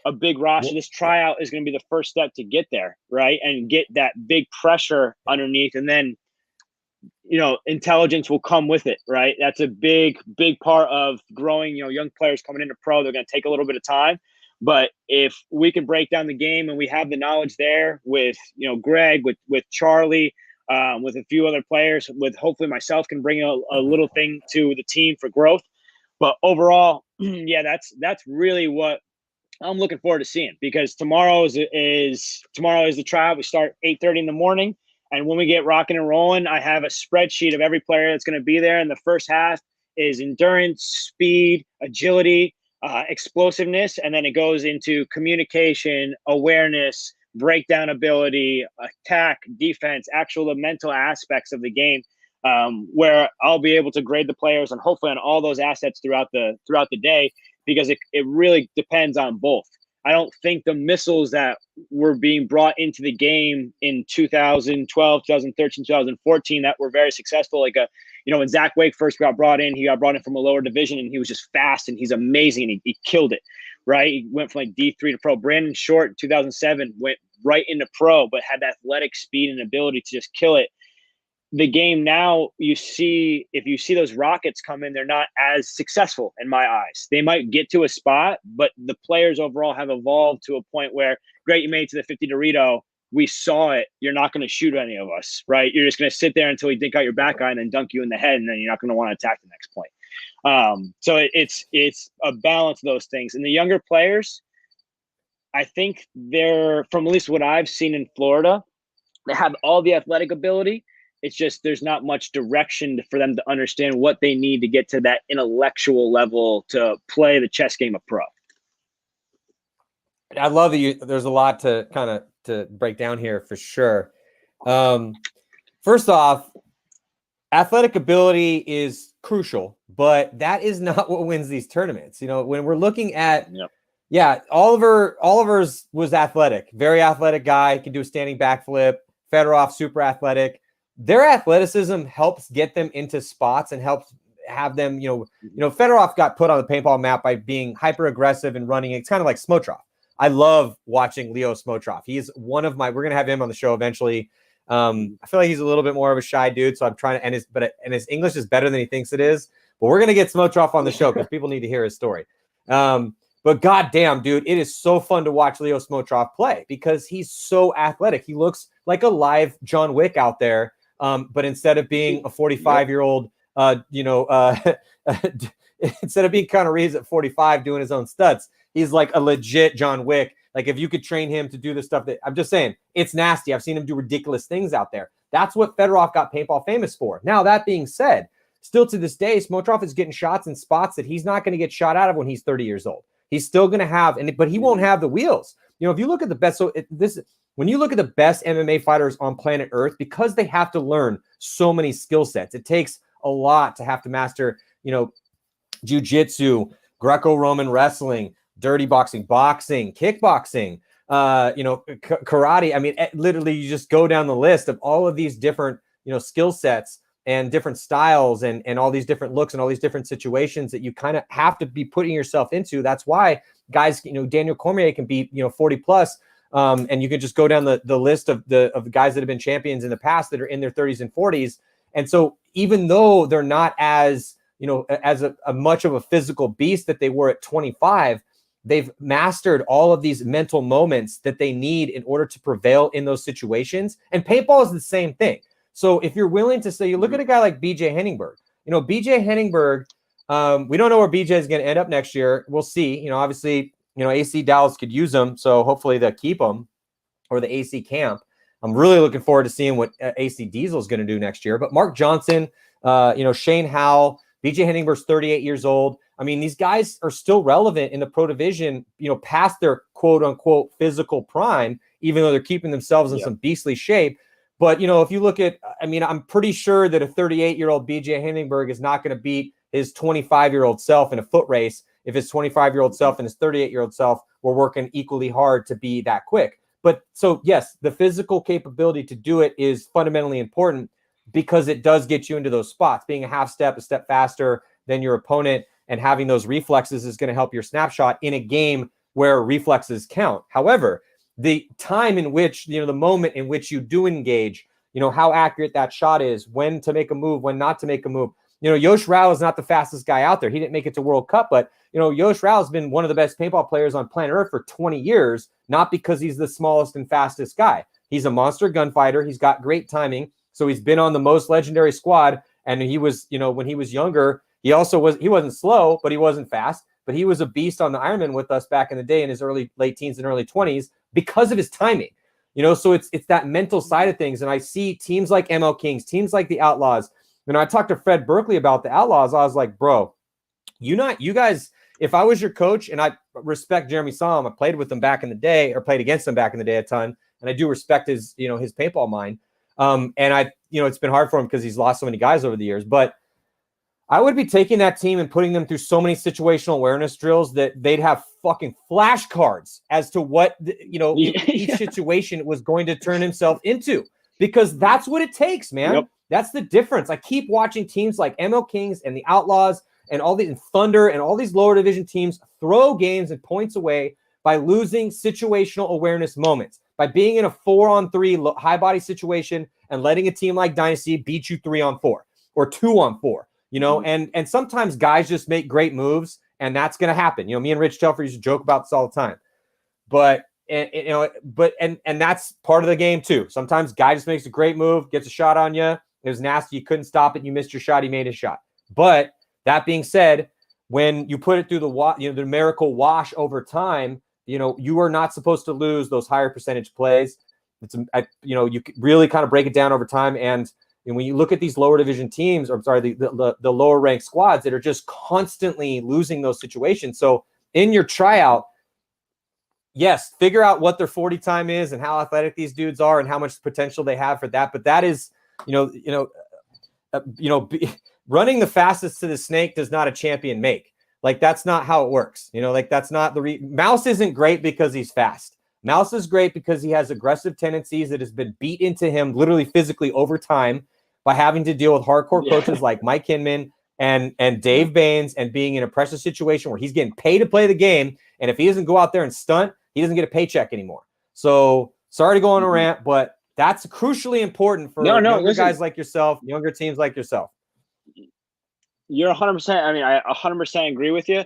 a big roster, this tryout is going to be the first step to get there, right? And get that big pressure underneath. And then, intelligence will come with it, right? That's a big, big part of growing, young players coming into pro. They're going to take a little bit of time. But if we can break down the game and we have the knowledge there with, Greg, with Charlie, with a few other players, with hopefully myself can bring a little thing to the team for growth. But overall, yeah, that's really what I'm looking forward to seeing, because tomorrow is the trial. We start 8:30 in the morning. And when we get rocking and rolling, I have a spreadsheet of every player that's going to be there. And the first half is endurance, speed, agility, explosiveness, and then it goes into communication, awareness, breakdown ability, attack, defense, the mental aspects of the game, where I'll be able to grade the players and hopefully on all those assets throughout the day, because it really depends on both. I don't think the missiles that were being brought into the game in 2012, 2013, 2014 that were very successful, like when Zach Wake first got brought in, he got brought in from a lower division and he was just fast and he's amazing and he killed it, right? He went from like D3 to pro. Brandon Short in 2007 went right into pro, but had that athletic speed and ability to just kill it. The game now, if you see those Rockets come in, they're not as successful in my eyes. They might get to a spot, but the players overall have evolved to a point where, great, you made it to the 50 Dorito. We saw it. You're not going to shoot any of us, right? You're just going to sit there until we dink out your back eye and then dunk you in the head, and then you're not going to want to attack the next point. So it's a balance of those things. And the younger players, I think they're, from at least what I've seen in Florida, they have all the athletic ability. It's just there's not much direction for them to understand what they need to get to that intellectual level to play the chess game of pro. I love that there's a lot to break down here for sure. First off, athletic ability is crucial, but that is not what wins these tournaments. When we're looking at, Oliver's was athletic, very athletic guy, can do a standing backflip. Fedorov, super athletic. Their athleticism helps get them into spots and helps have them, Fedorov got put on the paintball map by being hyper aggressive and running. It's kind of like Smotrov. I love watching Leo Smotrov. He's we're going to have him on the show eventually. I feel like he's a little bit more of a shy dude. So I'm trying to, and his English is better than he thinks it is, but we're going to get Smotrov on the show because people need to hear his story. But goddamn, dude, it is so fun to watch Leo Smotrov play because he's so athletic. He looks like a live John Wick out there. But instead of being a 45-year-old, instead of being Conor Reeves at 45 doing his own stunts, he's like a legit John Wick. Like if you could train him to do the stuff that I'm just saying, it's nasty. I've seen him do ridiculous things out there. That's what Fedorov got paintball famous for. Now, that being said, still to this day, Smotrov is getting shots in spots that he's not going to get shot out of when he's 30 years old. He's still going to have, but he won't have the wheels. If you look at the best, when you look at the best MMA fighters on planet Earth, because they have to learn so many skill sets, it takes a lot to have to master, jiu-jitsu, Greco-Roman wrestling, dirty boxing, kickboxing, karate. I mean, literally you just go down the list of all of these different, skill sets and different styles and all these different looks and all these different situations that you kind of have to be putting yourself into. That's why guys, Daniel Cormier can be, 40 plus. And you can just go down the list of the guys that have been champions in the past that are in their 30s and 40s. And so even though they're not as, as a much of a physical beast that they were at 25, they've mastered all of these mental moments that they need in order to prevail in those situations. And paintball is the same thing. So if you're willing to say, you look at a guy like BJ Henningberg, BJ Henningberg, we don't know where BJ is going to end up next year. We'll see. Obviously, AC Dallas could use him. So hopefully they'll keep him, or the AC camp. I'm really looking forward to seeing what AC Diesel is going to do next year. But Mark Johnson, Shane Howell, BJ Henningberg's 38 years old. I mean, these guys are still relevant in the pro division, past their quote unquote physical prime, even though they're keeping themselves in some beastly shape. But, if you look at, I'm pretty sure that a 38-year-old BJ Henningberg is not going to beat his 25-year-old self in a foot race if his 25-year-old self and his 38-year-old self were working equally hard to be that quick. But so, yes, the physical capability to do it is fundamentally important because it does get you into those spots. Being a step faster than your opponent and having those reflexes is going to help your snapshot in a game where reflexes count. However, the time in which, the moment in which you do engage, how accurate that shot is, when to make a move, when not to make a move. Yosh Rao is not the fastest guy out there. He didn't make it to World Cup, but, Yosh Rao has been one of the best paintball players on planet Earth for 20 years, not because he's the smallest and fastest guy. He's a monster gunfighter. He's got great timing. So he's been on the most legendary squad. And he was, when he was younger, he wasn't slow, but he wasn't fast. But he was a beast on the Ironman with us back in the day in his late teens and early 20s because of his timing. So it's that mental side of things. And I see teams like MLKings, teams like the Outlaws. I talked to Fred Berkeley about the Outlaws. I was like, bro, you guys, if I was your coach, and I respect Jeremy Somm, I played with him back in the day, or played against him back in the day a ton, and I do respect his paintball mind. And it's been hard for him because he's lost so many guys over the years, but I would be taking that team and putting them through so many situational awareness drills that they'd have fucking flashcards as to what, each situation was going to turn himself into, because that's what it takes, man. Yep. That's the difference. I keep watching teams like MLKings and the Outlaws and all these Thunder and all these lower division teams throw games and points away by losing situational awareness moments, by being in a 4-on-3 high body situation and letting a team like Dynasty beat you 3-on-4 or 2-on-4. And sometimes guys just make great moves, and that's going to happen. Me and Rich Telfer used to joke about this all the time, but that's part of the game too. Sometimes guy just makes a great move, gets a shot on you. It was nasty. You couldn't stop it. You missed your shot. He made his shot. But that being said, when you put it through the numerical wash over time, you are not supposed to lose those higher percentage plays. You really kind of break it down over time. And when you look at these lower division teams, or the lower ranked squads that are just constantly losing those situations. So in your tryout, yes, figure out what their 40 time is and how athletic these dudes are and how much potential they have for that. But that is, running the fastest to the snake does not a champion make. Like, that's not how it works. That's not Mouse isn't great because he's fast. Mouse is great because he has aggressive tendencies that has been beat into him literally physically over time by having to deal with hardcore coaches like Mike Hinman and Dave Baines, and being in a pressure situation where he's getting paid to play the game. And if he doesn't go out there and stunt, he doesn't get a paycheck anymore. So sorry to go on a rant, but that's crucially important for younger guys like yourself, younger teams like yourself. You're 100%. I mean, I 100% agree with you.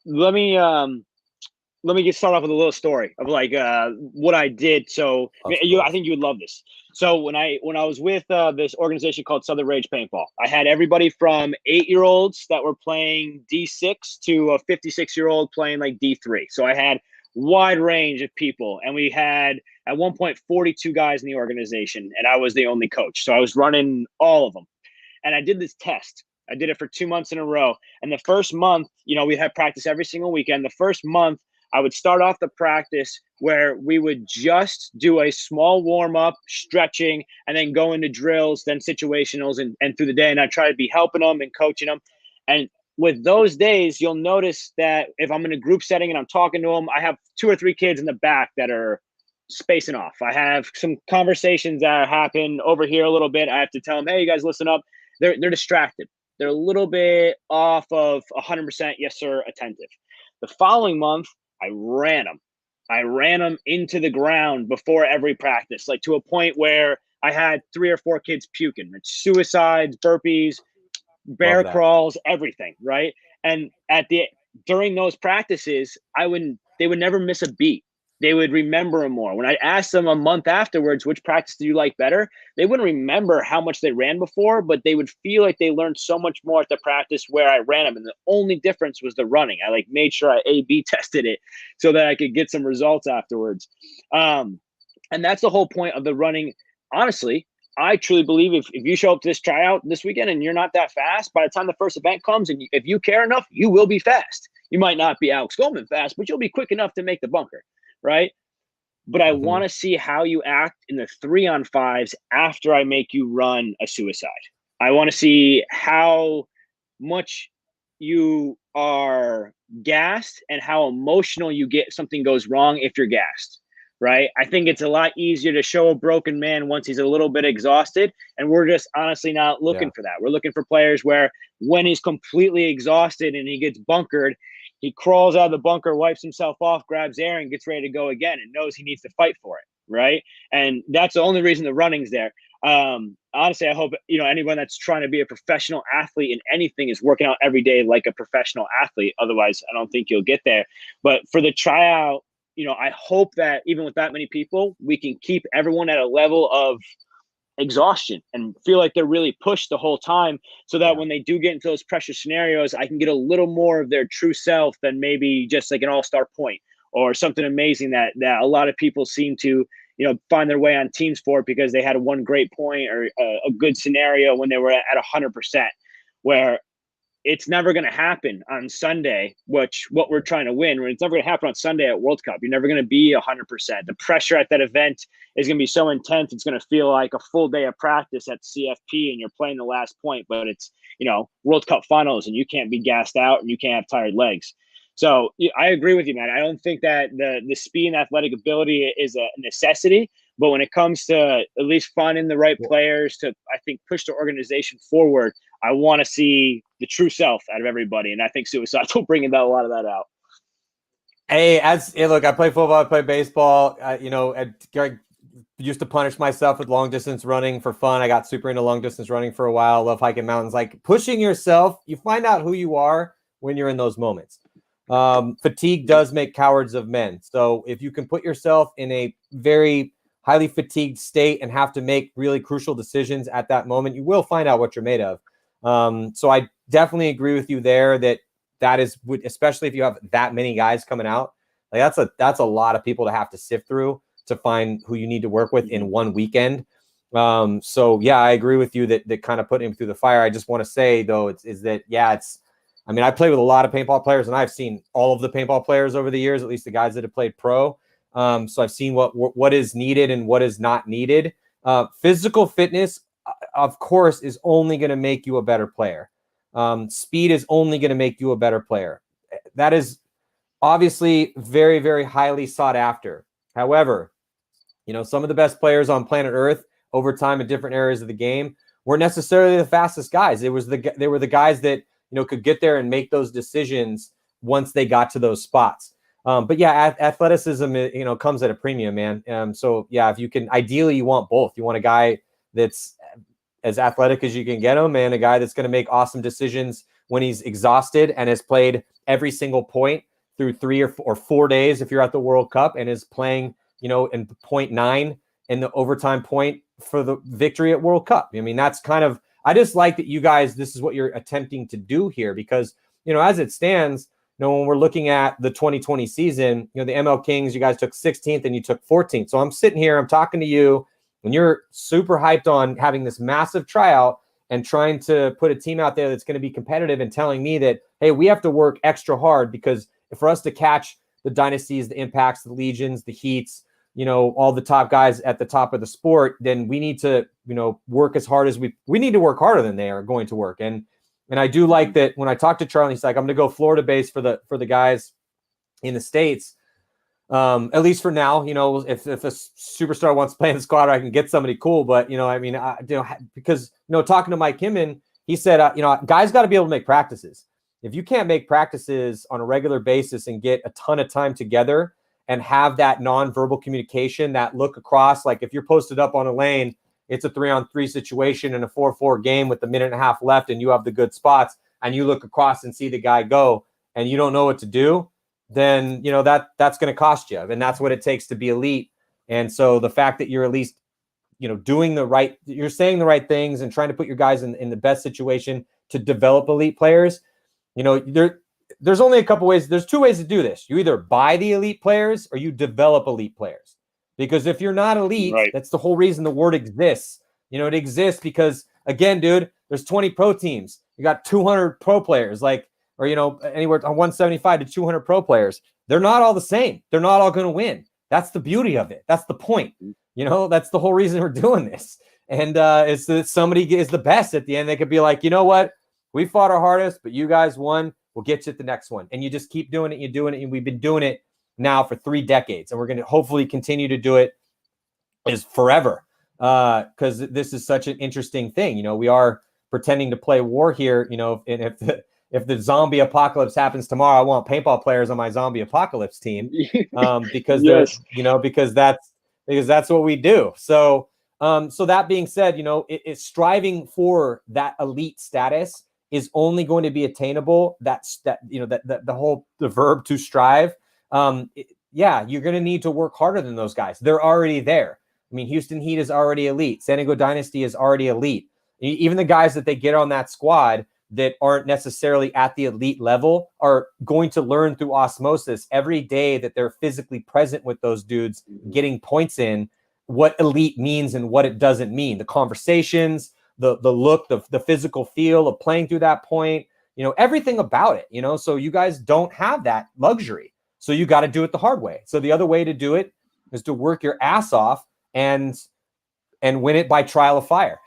Let me get started off with a little story of what I did. So I think you would love this. So when I was with this organization called Southern Rage Paintball, I had everybody from 8-year-olds that were playing D6 to a 56-year-old playing like D3. So I had wide range of people, and we had at one point 42 guys in the organization, and I was the only coach. So I was running all of them, and I did this test. I did it for 2 months in a row. And the first month, we had practice every single weekend. The first month, I would start off the practice where we would just do a small warm-up, stretching, and then go into drills, then situationals, and through the day. And I try to be helping them and coaching them. And with those days, you'll notice that if I'm in a group setting and I'm talking to them, I have 2 or 3 kids in the back that are spacing off. I have some conversations that happen over here a little bit. I have to tell them, hey, you guys, listen up. They're distracted. They're a little bit off of 100% yes, sir, attentive. The following month, I ran them into the ground before every practice, like to a point where I had 3 or 4 kids puking. It's suicides, burpees, bear crawls, everything, right? And during those practices, they would never miss a beat. They would remember them more. When I asked them a month afterwards, which practice do you like better? They wouldn't remember how much they ran before, but they would feel like they learned so much more at the practice where I ran them. And the only difference was the running. I made sure I A/B tested it so that I could get some results afterwards. And that's the whole point of the running. Honestly, I truly believe if you show up to this tryout this weekend and you're not that fast, by the time the first event comes, and if you care enough, you will be fast. You might not be Alex Goldman fast, but you'll be quick enough to make the bunker. Right? But I want to see how you act in the 3-on-5s after I make you run a suicide. I want to see how much you are gassed and how emotional you get if something goes wrong if you're gassed, right? I think it's a lot easier to show a broken man once he's a little bit exhausted, and we're just honestly not looking for that. We're looking for players where when he's completely exhausted and he gets bunkered, he crawls out of the bunker, wipes himself off, grabs air, and gets ready to go again and knows he needs to fight for it, right? And that's the only reason the running's there. Honestly, I hope, anyone that's trying to be a professional athlete in anything is working out every day like a professional athlete. Otherwise, I don't think you'll get there. But for the tryout, I hope that even with that many people, we can keep everyone at a level of exhaustion and feel like they're really pushed the whole time, so that when they do get into those pressure scenarios, I can get a little more of their true self than maybe just like an all-star point or something amazing that a lot of people seem to find their way on teams for, because they had one great point or a good scenario when they were at 100%, where it's never going to happen on Sunday, what we're trying to win. It's never going to happen on Sunday at World Cup. You're never going to be 100%. The pressure at that event is going to be so intense. It's going to feel like a full day of practice at CFP and you're playing the last point, but it's, World Cup finals and you can't be gassed out and you can't have tired legs. So I agree with you, man. I don't think that the speed and athletic ability is a necessity, but when it comes to at least finding the right players to, I think, push the organization forward, I want to see the true self out of everybody. And I think Suicidal bringing a lot of that out. Hey, look, I play football, I play baseball. I used to punish myself with long distance running for fun. I got super into long distance running for a while. Love hiking mountains. Like pushing yourself, you find out who you are when you're in those moments. Fatigue does make cowards of men. So if you can put yourself in a very highly fatigued state and have to make really crucial decisions at that moment, you will find out what you're made of. So I definitely agree with you there that is, especially if you have that many guys coming out, like that's a lot of people to have to sift through to find who you need to work with in one weekend. So yeah, I agree with you that kind of putting him through the fire. I just want to say though, I play with a lot of paintball players, and I've seen all of the paintball players over the years, at least the guys that have played pro. So I've seen what is needed and what is not needed. Physical fitness, of course, is only going to make you a better player. Speed is only going to make you a better player. That is obviously very, very highly sought after. However, some of the best players on planet Earth over time in different areas of the game weren't necessarily the fastest guys. They were the guys that could get there and make those decisions once they got to those spots. But yeah, athleticism, comes at a premium, man. So yeah, if you can, ideally you want both. You want a guy that's as athletic as you can get him, and a guy that's going to make awesome decisions when he's exhausted and has played every single point through 3 or 4 days if you're at the World Cup, and is playing, in 0.9 in the overtime point for the victory at World Cup. I mean, that's kind of, I just like that you guys, this is what you're attempting to do here, because, as it stands, when we're looking at the 2020 season, the ML Kings, you guys took 16th and you took 14th. So I'm sitting here, I'm talking to you, and you're super hyped on having this massive tryout and trying to put a team out there that's going to be competitive, and telling me that, hey, we have to work extra hard, because for us to catch the dynasties, the impacts, the legions, the heats, all the top guys at the top of the sport, then we need to, work as hard as we need to work harder than they are going to work. And I do like that when I talked to Charlie, he's like, I'm going to go Florida based for the guys in the States. At least for now, if a superstar wants to play in the squad, I can get somebody cool. But, because, talking to Mike Kimmin, he said, guys got to be able to make practices. If you can't make practices on a regular basis and get a ton of time together and have that nonverbal communication, that look across, like if you're posted up on a lane, it's a 3-on-3 situation in a 4-4 game with a minute and a half left, and you have the good spots, and you look across and see the guy go, and you don't know what to do, then, that's going to cost you. And that's what it takes to be elite. And so the fact that you're at least, you're saying the right things and trying to put your guys in the best situation to develop elite players, there's only a couple ways. There's 2 ways to do this. You either buy the elite players or you develop elite players. Because if you're not elite, right, that's the whole reason the word exists. It exists because, again, dude, there's 20 pro teams. You got 200 pro players, anywhere on 175 to 200 pro players. They're not all the same. They're not all going to win. That's the beauty of it. That's the point. That's the whole reason we're doing this. And it's that somebody is the best at the end. They could be like, you know what? We fought our hardest, but you guys won. we'll get you at the next one. And you just keep doing it. You're doing it. And we've been doing it now for 3 decades. And we're going to hopefully continue to do it is forever. Because this is such an interesting thing. You know, we are pretending to play war here, you know, and if the zombie apocalypse happens tomorrow, I want paintball players on my zombie apocalypse team, because yes. you know, because that's what we do. So, so that being said, you know, it's striving for that elite status is only going to be attainable. That's you know, the verb to strive. Yeah, you're going to need to work harder than those guys. They're already there. I mean, Houston Heat is already elite. San Diego Dynasty is already elite. Even the guys that they get on that squad that aren't necessarily at the elite level are going to learn through osmosis every day that they're physically present with those dudes, getting points in, what elite means and what it doesn't mean. The conversations, the look, the physical feel of playing through that point, you know, everything about it, you know. So you guys don't have that luxury. So you got to do it the hard way. So the other way to do it is to work your ass off and win it by trial of fire.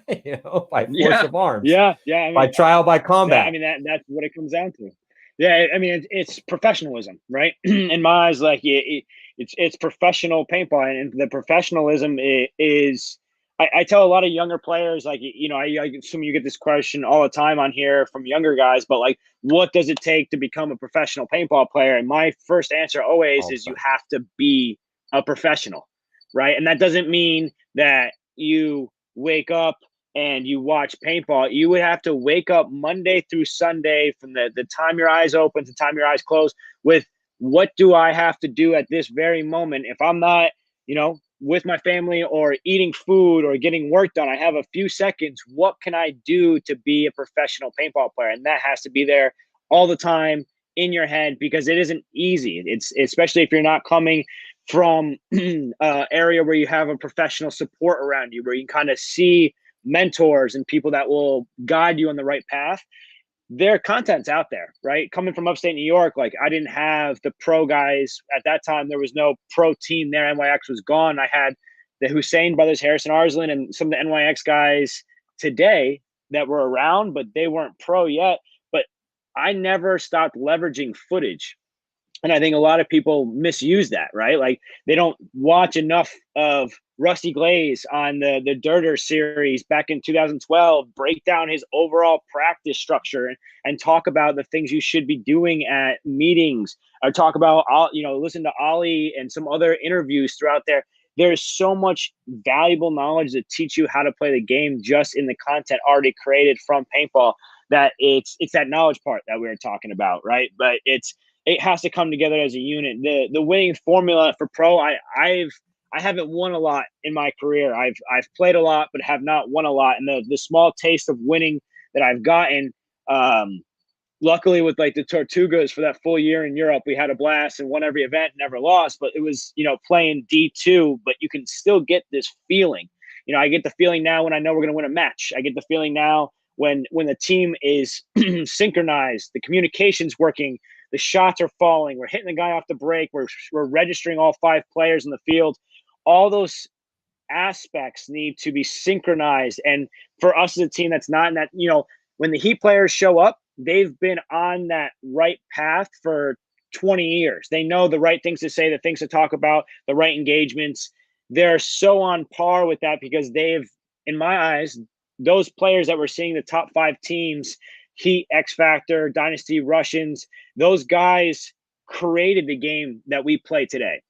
You know, by force of arms. Yeah. I mean, by trial, by combat. I mean, that's what it comes down to. Yeah, I mean, it's professionalism, right? In my eyes, like it's professional paintball, and the professionalism is. I tell a lot of younger players, like, you know, I assume you get this question all the time on here from younger guys, but like, what does it take to become a professional paintball player? And my first answer always is you have to be a professional, right? And that doesn't mean that you wake up and you watch paintball. You would have to wake up Monday through Sunday from the time your eyes open to the time your eyes close with, what do I have to do at this very moment? If I'm not, you know, with my family or eating food or getting work done, I have a few seconds. What can I do to be a professional paintball player? And that has to be there all the time in your head, because it isn't easy. It's especially if you're not coming from an area where you have a professional support around you, where you can kind of see mentors and people that will guide you on the right path. Their content's out there, right? Coming from upstate New York, like, I didn't have the pro guys at that time. There was no pro team there. NYX was gone. I had the Hussein brothers, Harrison Arslan, and some of the NYX guys today that were around, but they weren't pro yet. But I never stopped leveraging footage. And I think a lot of people misuse that, right? Like, they don't watch enough of Rusty Glaze on the Dirter series back in 2012, break down his overall practice structure and talk about the things you should be doing at meetings, or talk about, you know, listen to Ollie and some other interviews throughout there. There's so much valuable knowledge that teach you how to play the game just in the content already created from paintball, that it's that knowledge part that we were talking about, right? But it has to come together as a unit. The winning formula for pro, I haven't won a lot in my career. I've played a lot, but have not won a lot. And the small taste of winning that I've gotten, luckily with like the Tortugas for that full year in Europe, we had a blast and won every event, never lost. But it was, you know, playing D2, but you can still get this feeling. You know, I get the feeling now when I know we're going to win a match. I get the feeling now when the team is synchronized, the communication's working, the shots are falling, we're hitting the guy off the break, we're registering all 5 players in the field. All those aspects need to be synchronized. And for us as a team that's not in that, you know, when the Heat players show up, they've been on that right path for 20 years. They know the right things to say, the things to talk about, the right engagements. They're so on par with that because they've, in my eyes, those players that we're seeing, the top 5 teams, Heat, X Factor, Dynasty, Russians, those guys created the game that we play today.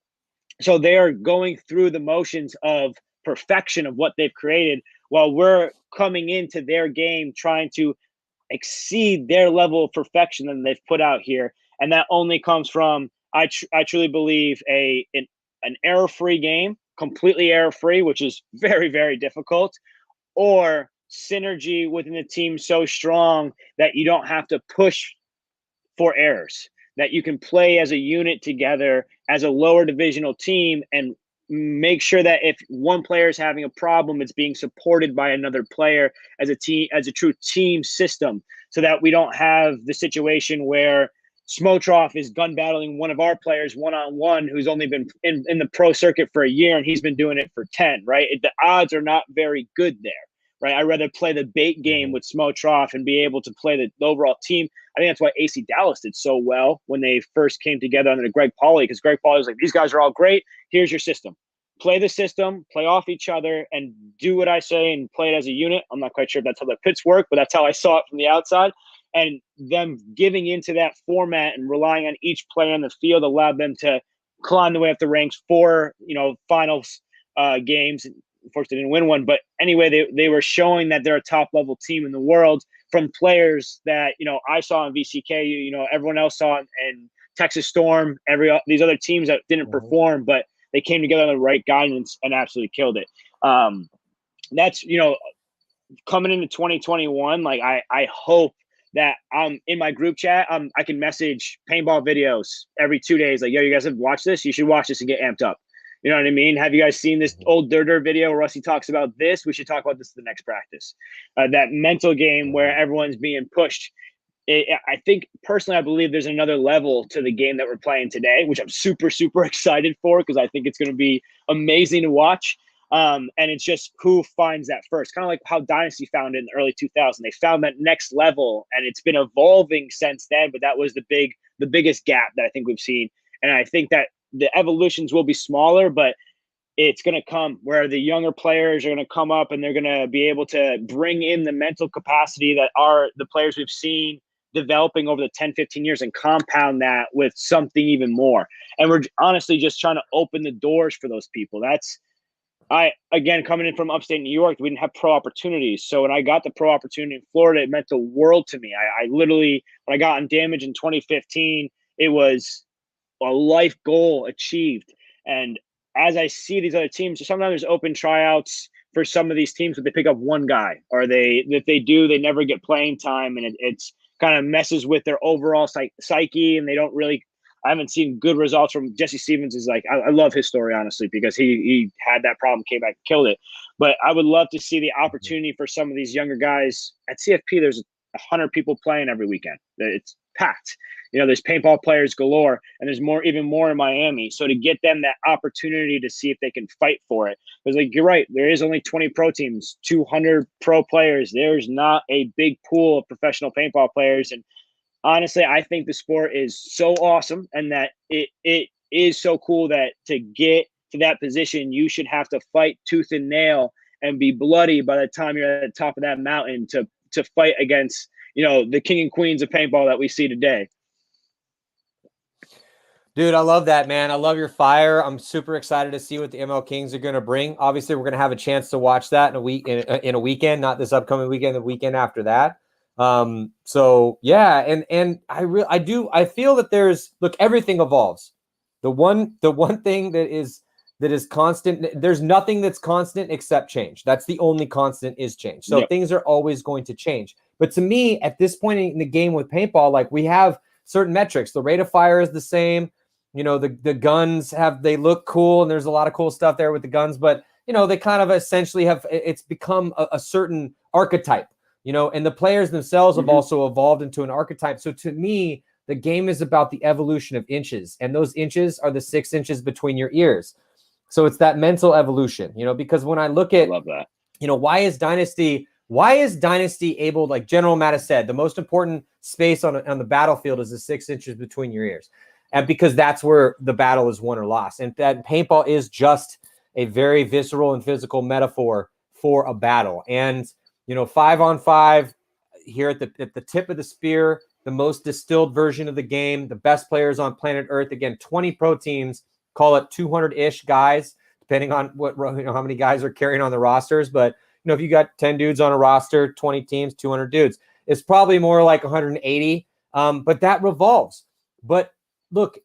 So they are going through the motions of perfection of what they've created, while we're coming into their game trying to exceed their level of perfection that they've put out here. And that only comes from, I truly believe, an error-free game, completely error-free, which is very, very difficult, or synergy within the team so strong that you don't have to push for errors, that you can play as a unit together as a lower divisional team and make sure that if one player is having a problem, it's being supported by another player as a team, as a true team system, so that we don't have the situation where Smotroff is gun battling one of our players one-on-one who's only been in the pro circuit for a year and he's been doing it for 10, right? The odds are not very good there. right? I'd rather play the bait game with Smo Trough and be able to play the overall team. I think that's why AC Dallas did so well when they first came together under Greg Pauly, because Greg Pauly was like, these guys are all great. Here's your system. Play the system, play off each other, and do what I say and play it as a unit. I'm not quite sure if that's how the pits work, but that's how I saw it from the outside. And them giving into that format and relying on each player in the field allowed them to climb the way up the ranks for, finals games. Of course, they didn't win one, but anyway, they were showing that they're a top level team in the world from players that, I saw in VCK, everyone else saw in Texas Storm, these other teams that didn't perform, but they came together on the right guidance and absolutely killed it. That's, coming into 2021, like I hope that in my group chat, I can message paintball videos every 2 days. Like, yo, you guys have watched this? You should watch this and get amped up. You know what I mean? Have you guys seen this old Durder video where Rusty talks about this? We should talk about this at the next practice. That mental game where everyone's being pushed. I think personally, I believe there's another level to the game that we're playing today, which I'm super, super excited for, because I think it's going to be amazing to watch. And it's just who finds that first, kind of like how Dynasty found it in the early 2000s. They found that next level, and it's been evolving since then. But that was the biggest gap that I think we've seen. And I think that the evolutions will be smaller, but it's going to come where the younger players are going to come up and they're going to be able to bring in the mental capacity that are the players we've seen developing over the 10, 15 years and compound that with something even more. And we're honestly just trying to open the doors for those people. Again, coming in from upstate New York, we didn't have pro opportunities. So when I got the pro opportunity in Florida, it meant the world to me. I literally, when I got on Damage in 2015, it was a life goal achieved. And as I see these other teams, sometimes there's open tryouts for some of these teams, but they pick up one guy, or if they do, they never get playing time, and it's kind of messes with their overall psyche, and they don't really. I haven't seen good results from Jesse Stevens. Is like, I love his story, honestly, because he had that problem, came back and killed it. But I would love to see the opportunity for some of these younger guys at CFP. There's 100 people playing every weekend. It's packed. There's paintball players galore, and there's even more in Miami. So to get them that opportunity to see if they can fight for it, because like you're right, there is only 20 pro teams, 200 pro players. There's not a big pool of professional paintball players, and honestly, I think the sport is so awesome, and that it is so cool that to get to that position, you should have to fight tooth and nail and be bloody by the time you're at the top of that mountain to fight against, the king and queens of paintball that we see today. Dude, I love that, man. I love your fire. I'm super excited to see what the ML Kings are going to bring. Obviously, we're going to have a chance to watch that in a weekend, not this upcoming weekend, the weekend after that. So yeah, and I feel that everything evolves. The one thing that is constant, there's nothing that's constant except change. That's the only constant is change. So Yep. Things are always going to change. But to me, at this point in the game with paintball, like, we have certain metrics. The rate of fire is the same. The guns they look cool, and there's a lot of cool stuff there with the guns, but they kind of essentially it's become a certain archetype. And the players themselves have also evolved into an archetype. So to me, the game is about the evolution of inches, and those inches are the 6 inches between your ears. So it's that mental evolution, because when I look at, I love that. Why is Dynasty able, like General Matty said, the most important space on the battlefield is the 6 inches between your ears. And because that's where the battle is won or lost. And that paintball is just a very visceral and physical metaphor for a battle. And 5-on-5 here at the tip of the spear, the most distilled version of the game, the best players on planet Earth. Again, 20 pro teams, call it 200-ish guys, depending on how many guys are carrying on the rosters. But if you got 10 dudes on a roster, 20 teams, 200 dudes, it's probably more like 180. But that revolves. But look,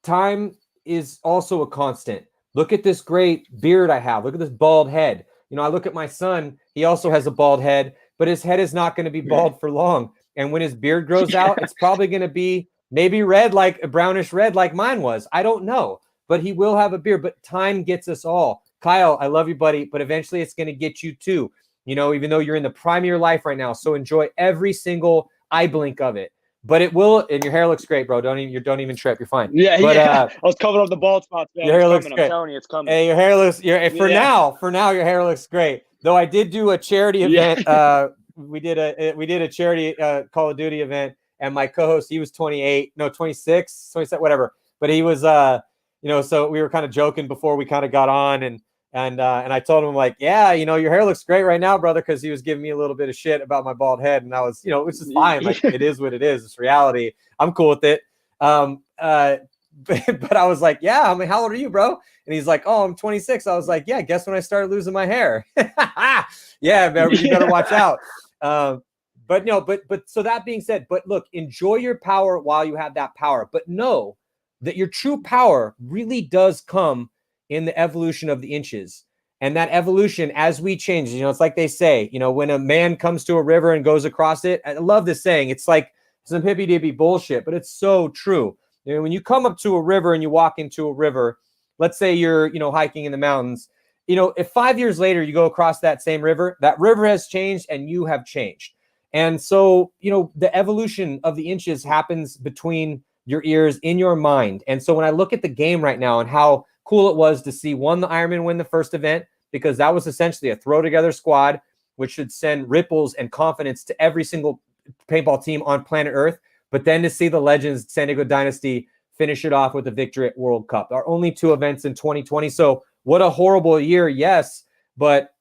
time is also a constant. Look at this great beard I have. Look at this bald head. I look at my son. He also has a bald head, but his head is not going to be bald for long. And when his beard grows out, it's probably going to be maybe red, like a brownish red, like mine was. I don't know, but he will have a beard. But time gets us all. Kyle, I love you, buddy, but eventually it's going to get you too. Even though you're in the prime of your life right now. So enjoy every single eye blink of it. But it will, and your hair looks great, bro. Don't even trip. You're fine. Yeah, but, I was covering up the bald spots, man. Your hair looks I'm great. telling you, it's coming. Hey, your hair looks. For now, your hair looks great. Though I did do a charity event. Yeah. We did a charity Call of Duty event, and my co-host, he was 28, no, 26, 27, whatever. But he was, so we were kind of joking before we kind of got on, and I told him, like, yeah, your hair looks great right now, brother, because he was giving me a little bit of shit about my bald head, and I was, which is fine. Like, it is what it is. It's reality. I'm cool with it. But I was like, yeah, I mean, how old are you, bro? And he's like, oh, I'm 26. I was like, yeah, guess when I started losing my hair? Yeah, man, you better watch out. But so that being said, but look, enjoy your power while you have that power, but know that your true power really does come in the evolution of the inches. And that evolution, as we change, it's like they say, when a man comes to a river and goes across it, I love this saying. It's like some hippy-dippy bullshit, but it's so true. When you come up to a river and you walk into a river, let's say you're, hiking in the mountains, if 5 years later you go across that same river, that river has changed and you have changed. And so, the evolution of the inches happens between your ears in your mind. And so when I look at the game right now and how cool it was to see the Ironmen win the first event, because that was essentially a throw together squad, which should send ripples and confidence to every single paintball team on planet Earth. But then to see the Legends San Diego Dynasty finish it off with a victory at World Cup, our only 2 events in 2020. So what a horrible year, yes, but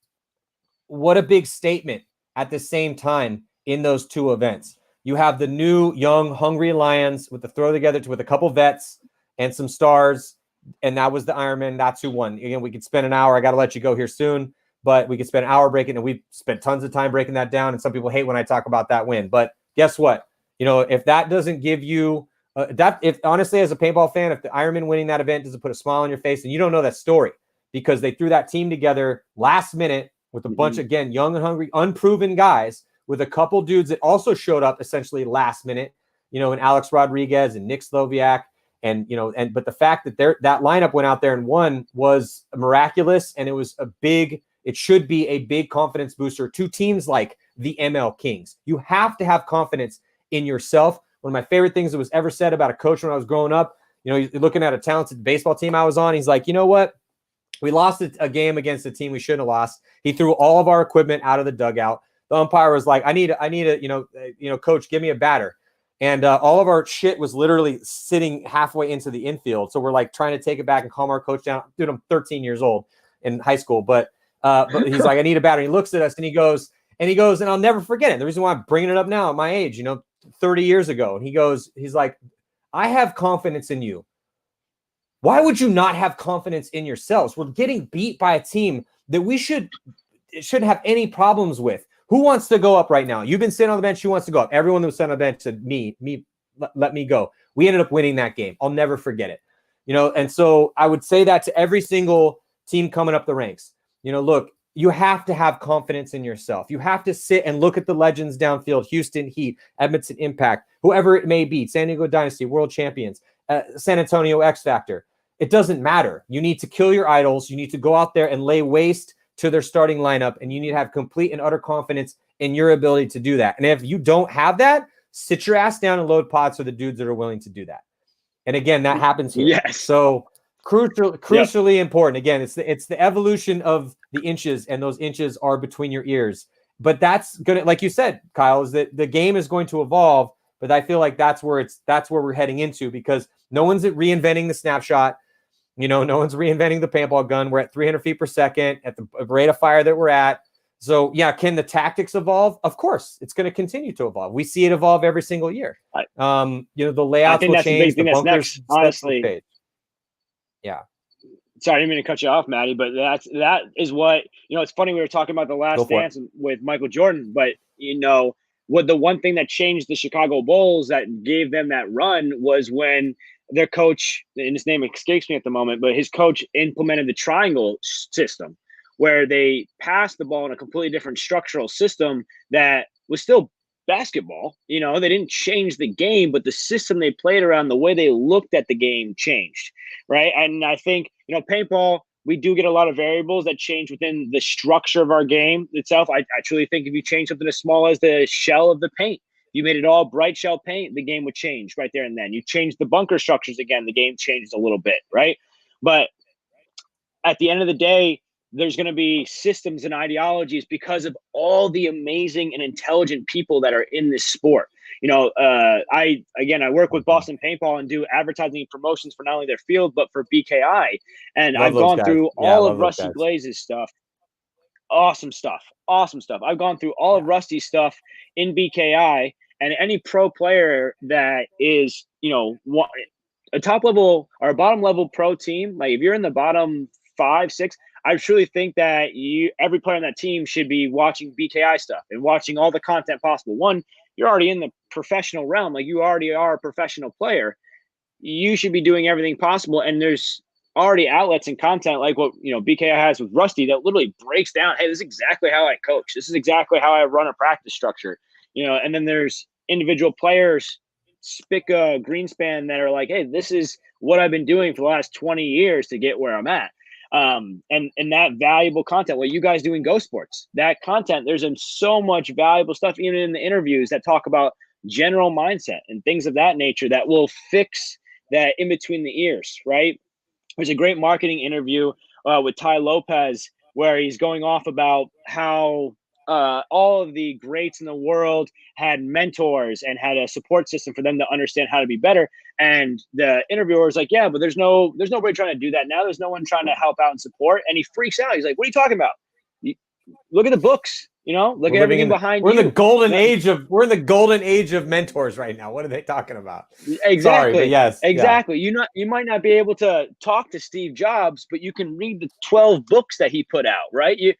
what a big statement at the same time in those 2 events. You have the new, young, hungry Lions with the throw together with a couple vets and some stars, and that was the Ironman. That's who won. Again, we could spend an hour. I got to let you go here soon, but we could spend an hour breaking, and we spent tons of time breaking that down, and some people hate when I talk about that win. But guess what? If that doesn't give you if honestly, as a paintball fan, if the Ironman winning that event doesn't put a smile on your face, and you don't know that story, because they threw that team together last minute with a bunch of, again, young and hungry, unproven guys, with a couple dudes that also showed up essentially last minute, and Alex Rodriguez and Nick Sloviak, but the fact that that lineup went out there and won was miraculous, and it should be a big confidence booster to teams like the ML Kings. You have to have confidence in yourself. One of my favorite things that was ever said about a coach when I was growing up, you're looking at a talented baseball team I was on. He's like, you know what? We lost a game against a team we shouldn't have lost. He threw all of our equipment out of the dugout. The umpire was like, I need a, coach, give me a batter. And all of our shit was literally sitting halfway into the infield. So we're like trying to take it back and calm our coach down. Dude, I'm 13 years old in high school, but he's like, I need a batter. He looks at us and he goes, and I'll never forget it. The reason why I'm bringing it up now at my age, 30 years ago. And he's like, I have confidence in you. Why would you not have confidence in yourselves? We're getting beat by a team that we shouldn't have any problems with. Who wants to go up right now? You've been sitting on the bench. Who wants to go up? Everyone that was sitting on the bench said, me, let me go. We ended up winning that game. I'll never forget it. And so I would say that to every single team coming up the ranks. Look, you have to have confidence in yourself. You have to sit and look at the legends downfield, Houston Heat, Edmonton Impact, whoever it may be, San Diego Dynasty, World Champions, San Antonio X Factor. It doesn't matter. You need to kill your idols. You need to go out there and lay waste to their starting lineup, and you need to have complete and utter confidence in your ability to do that. And if you don't have that, sit your ass down and load pods for the dudes that are willing to do that. And again, that happens here. Yes. So crucially important. Again, it's the evolution of the inches, and those inches are between your ears. But that's gonna, like you said, Kyle, is that the game is going to evolve. But I feel like that's where we're heading into, because no one's reinventing the snapshot. No one's reinventing the paintball gun. We're at 300 feet per second at the rate of fire that we're at. So yeah, can the tactics evolve? Of course, it's going to continue to evolve. We see it evolve every single year. The layouts will change. The bunkers, honestly. Yeah. Sorry, I didn't mean to cut you off, Matty, but that is what, it's funny. We were talking about The Last Dance with Michael Jordan, but what the one thing that changed the Chicago Bulls, that gave them that run, was when their coach, and his name escapes me at the moment, but his coach implemented the triangle system, where they passed the ball in a completely different structural system that was still basketball. They didn't change the game, but the system they played around, the way they looked at the game changed, right? And I think, paintball, we do get a lot of variables that change within the structure of our game itself. I truly think if you change something as small as the shell of the paint, you made it all bright shell paint, the game would change right there and then. You change the bunker structures again, the game changes a little bit, right? But at the end of the day, there's going to be systems and ideologies because of all the amazing and intelligent people that are in this sport. You know, I work with Boston Paintball and do advertising and promotions for not only their field, but for BKI. And Love I've those gone guys. through Yeah, I all love of those Rusty guys. Blaze's stuff. Awesome stuff. Awesome stuff. I've gone through all of Rusty's stuff in BKI, and any pro player that is, you know, a top level or a bottom level pro team, like if you're in the bottom 5, 6, I truly think that every player on that team should be watching BKI stuff and watching all the content possible. One, you're already in the professional realm, like you already are a professional player. You should be doing everything possible, and there's already outlets and content like what, you know, BKI has with Rusty that literally breaks down, hey, this is exactly how I coach. This is exactly how I run a practice structure, you know. And then there's individual players, Spica, Greenspan, that are like, hey, this is what I've been doing for the last 20 years to get where I'm at. And that valuable content, what you guys do in Go Sports, that content, there's so much valuable stuff, even in the interviews that talk about general mindset and things of that nature that will fix that in between the ears, right? There's a great marketing interview with Ty Lopez where he's going off about how all of the greats in the world had mentors and had a support system for them to understand how to be better. And the interviewer is like, yeah, but there's nobody trying to do that now. There's no one trying to help out and support. And he freaks out. He's like, what are you talking about? Look at the books, you know, look at everything behind you. We're in the golden age of mentors right now. What are they talking about? Exactly. Sorry, but yes. Exactly. Yeah. You might not be able to talk to Steve Jobs, but you can read the 12 books that he put out, right? You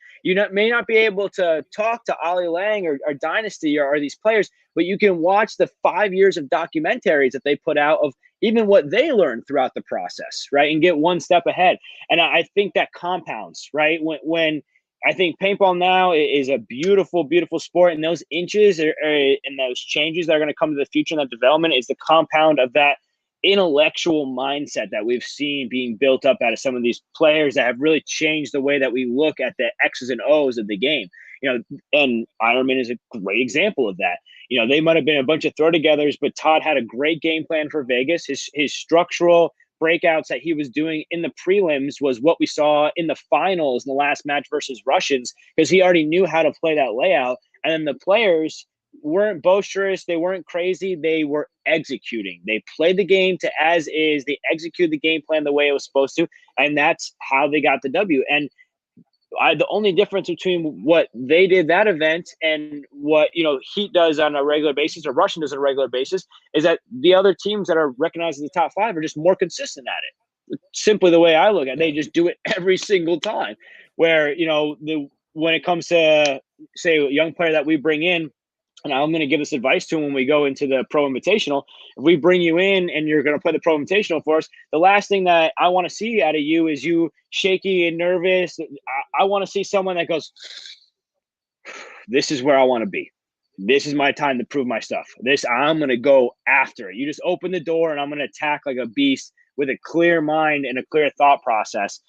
may not be able to talk to Ali Lang or Dynasty or these players, but you can watch the 5 years of documentaries that they put out of even what they learned throughout the process, right? And get one step ahead. And I think that compounds, right? When I think paintball now is a beautiful, beautiful sport, and those inches and those changes that are going to come to the future and that development is the compound of that intellectual mindset that we've seen being built up out of some of these players that have really changed the way that we look at the X's and O's of the game. You know, and Ironman is a great example of that. You know, they might have been a bunch of throw-togethers, but Todd had a great game plan for Vegas. His structural breakouts that he was doing in the prelims was what we saw in the finals in the last match versus Russians, because he already knew how to play that layout. And then the players weren't boisterous, they weren't crazy, they were executing. They played the game to as is, they executed the game plan the way it was supposed to, and that's how they got the W. And the only difference between what they did that event and what, you know, Heat does on a regular basis or Russian does on a regular basis is that the other teams that are recognized as the top 5 are just more consistent at it. Simply the way I look at it, they just do it every single time. Where, you know, when it comes to, say, a young player that we bring in, and I'm going to give this advice to him when we go into the Pro Invitational. If we bring you in and you're going to play the Pro Invitational for us, the last thing that I want to see out of you is you shaky and nervous. I want to see someone that goes, this is where I want to be. This is my time to prove my stuff. I'm going to go after it. You just open the door and I'm going to attack like a beast with a clear mind and a clear thought process.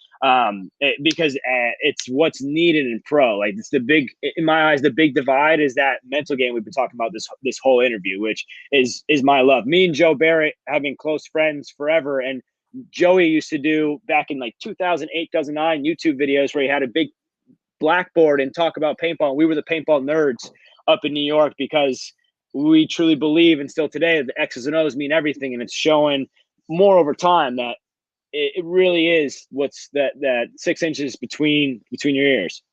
Because it's what's needed in pro. Like, it's in my eyes, the big divide is that mental game we've been talking about this whole interview, which is my love. Me and Joe Barrett have been close friends forever, and Joey used to do back in like 2008, 2009 YouTube videos where he had a big blackboard and talk about paintball. We were the paintball nerds up in New York because we truly believe, and still today, the X's and O's mean everything, and it's showing more over time that it really is what's that 6 inches between your ears.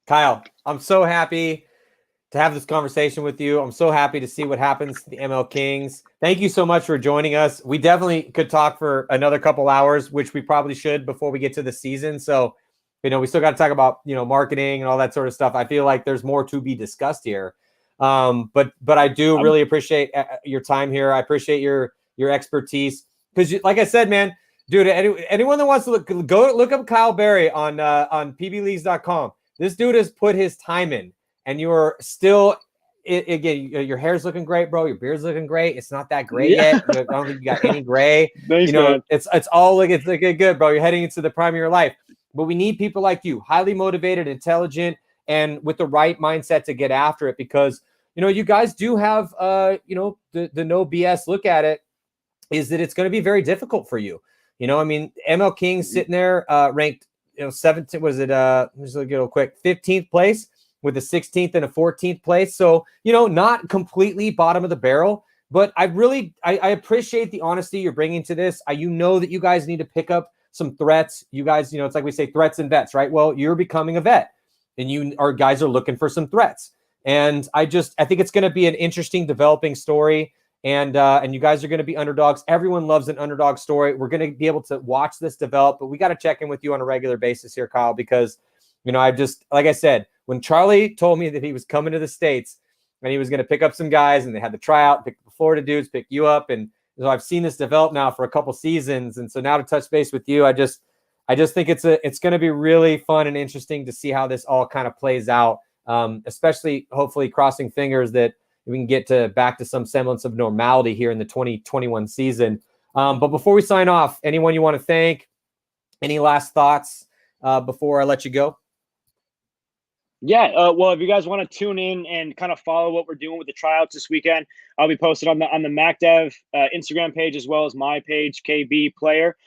Kyle, I'm so happy to have this conversation with you. I'm so happy to see what happens to the ML Kings. Thank you so much for joining us. We definitely could talk for another couple hours, which we probably should before we get to the season. So, you know, we still got to talk about, you know, marketing and all that sort of stuff. I feel like there's more to be discussed here. But I do really appreciate your time here. I appreciate your expertise. Because, like I said, man, dude, anyone that wants to go look up Kyle Berry on pbleagues.com. This dude has put his time in, and you're still, again, your hair's looking great, bro. Your beard's looking great. It's not that gray yet. I don't think you got any gray. Thanks, you know, man. it's all looking good, bro. You're heading into the prime of your life. But we need people like you, highly motivated, intelligent, and with the right mindset to get after it. Because, you know, you guys do have, you know, the no BS look at it. Is that it's going to be very difficult for you. You know, I mean, ML Kings sitting there ranked 17, was it, let me just look real quick, 15th place with a 16th and a 14th place. So, not completely bottom of the barrel, but I appreciate the honesty you're bringing to this. That you guys need to pick up some threats. You guys, it's like we say, threats and vets, right? Well, you're becoming a vet and guys are looking for some threats. And I think it's going to be an interesting developing story. And you guys are going to be underdogs. Everyone loves an underdog story. We're going to be able to watch this develop, but we got to check in with you on a regular basis here, Kyle, because, like I said, when Charlie told me that he was coming to the States and he was going to pick up some guys and they had the tryout, pick the Florida dudes, pick you up. And I've seen this develop now for a couple seasons. And so now to touch base with you, I just think it's going to be really fun and interesting to see how this all kind of plays out, especially hopefully crossing fingers that we can get back to some semblance of normality here in the 2021 season. But before we sign off, anyone you want to thank, any last thoughts before I let you go? Yeah, well, if you guys want to tune in and kind of follow what we're doing with the tryouts this weekend, I'll be posted on the MacDev Instagram page as well as my page, KB Player.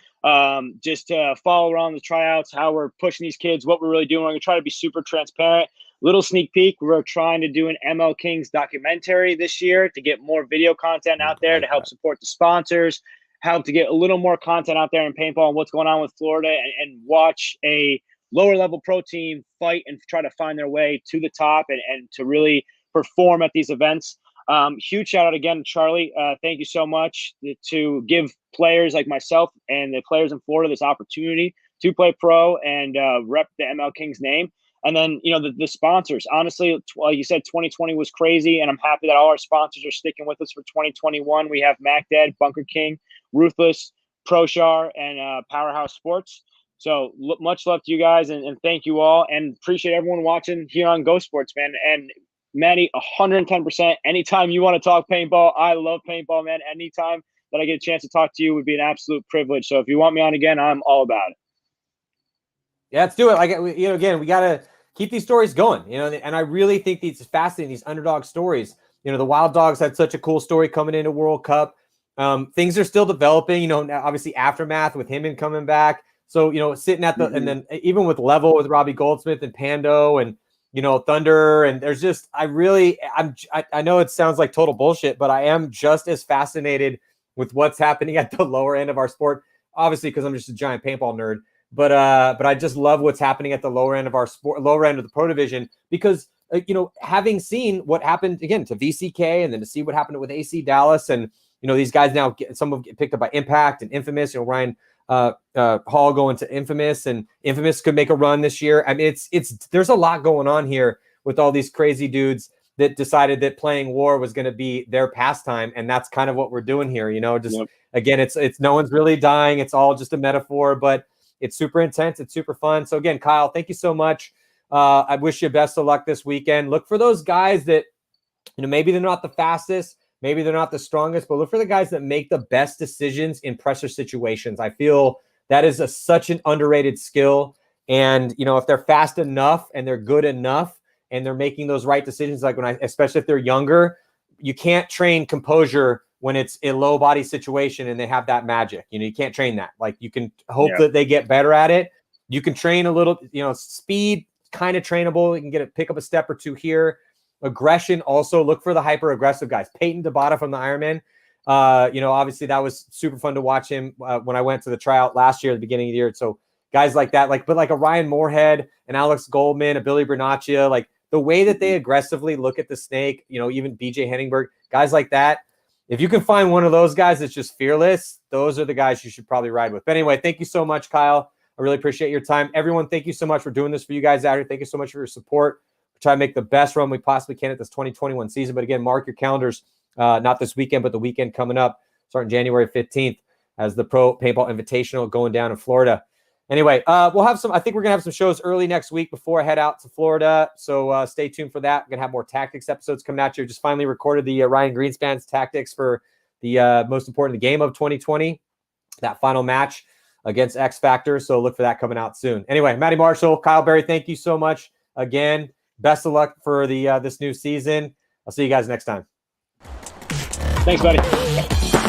Just to follow around the tryouts, how we're pushing these kids, what we're really doing. We're going to try to be super transparent. Little sneak peek, we're trying to do an MLKings documentary this year to get more video content out there to help support the sponsors, help to get a little more content out there in paintball and what's going on with Florida, and watch a lower level pro team fight and try to find their way to the top and to really perform at these events. Huge shout out again to Charlie. Thank you so much to give players like myself and the players in Florida this opportunity to play pro and rep the MLKings name. And then, the sponsors, honestly, you said 2020 was crazy, and I'm happy that all our sponsors are sticking with us for 2021. We have MacDead, Bunker King, Ruthless, ProShar, and Powerhouse Sports. So much love to you guys, and thank you all, and appreciate everyone watching here on Go Sports, man. And Matty, 110%. Anytime you want to talk paintball, I love paintball, man. Anytime that I get a chance to talk to you would be an absolute privilege. So if you want me on again, I'm all about it. Yeah, let's do it. Again, we got to keep these stories going, and I really think these fascinating, these underdog stories. The Wild Dogs had such a cool story coming into World Cup. Things are still developing, obviously Aftermath with him and coming back. So, sitting at the, and then even with Level with Robbie Goldsmith and Pando and, Thunder, and there's just, I know it sounds like total bullshit, but I am just as fascinated with what's happening at the lower end of our sport, obviously, because I'm just a giant paintball nerd, but I just love what's happening at the lower end of our sport, lower end of the pro division, because, having seen what happened again to VCK and then to see what happened with AC Dallas and, these guys now some of get picked up by Impact and Infamous, Ryan Hall going to Infamous, and Infamous could make a run this year. I mean, there's a lot going on here with all these crazy dudes that decided that playing war was going to be their pastime, and that's kind of what we're doing here. Again, it's no one's really dying. It's all just a metaphor, but it's super intense. It's super fun. So again, Kyle, thank you so much. I wish you best of luck this weekend. Look for those guys that, maybe they're not the fastest, maybe they're not the strongest, but look for the guys that make the best decisions in pressure situations. I feel that is such an underrated skill. And, if they're fast enough and they're good enough and they're making those right decisions, like especially if they're younger, you can't train composure when it's a low body situation and they have that magic. You can't train that. Like, you can hope that they get better at it. You can train a little, speed, kind of trainable. You can pick up a step or two here. Aggression, also look for the hyper aggressive guys. Peyton Tabata from the Ironman. Obviously that was super fun to watch him when I went to the tryout last year at the beginning of the year. So guys like that, but a Ryan Moorhead, an Alex Goldman, a Billy Bernaccia, like the way that they aggressively look at the snake, even BJ Henningberg, guys like that. If you can find one of those guys that's just fearless, those are the guys you should probably ride with. But anyway, thank you so much, Kyle. I really appreciate your time. Everyone, thank you so much for doing this for you guys out here. Thank you so much for your support. Try to make the best run we possibly can at this 2021 season. But again, mark your calendars, not this weekend, but the weekend coming up, starting January 15th, as the Pro Paintball Invitational going down in Florida. Anyway, we'll have I think we're going to have some shows early next week before I head out to Florida. So stay tuned for that. We're going to have more tactics episodes coming at you. Just finally recorded the Ryan Greenspan's tactics for the most important game of 2020, that final match against X Factor. So look for that coming out soon. Anyway, Matty Marshall, Kyle Berry, thank you so much again. Best of luck for the this new season. I'll see you guys next time. Thanks, buddy.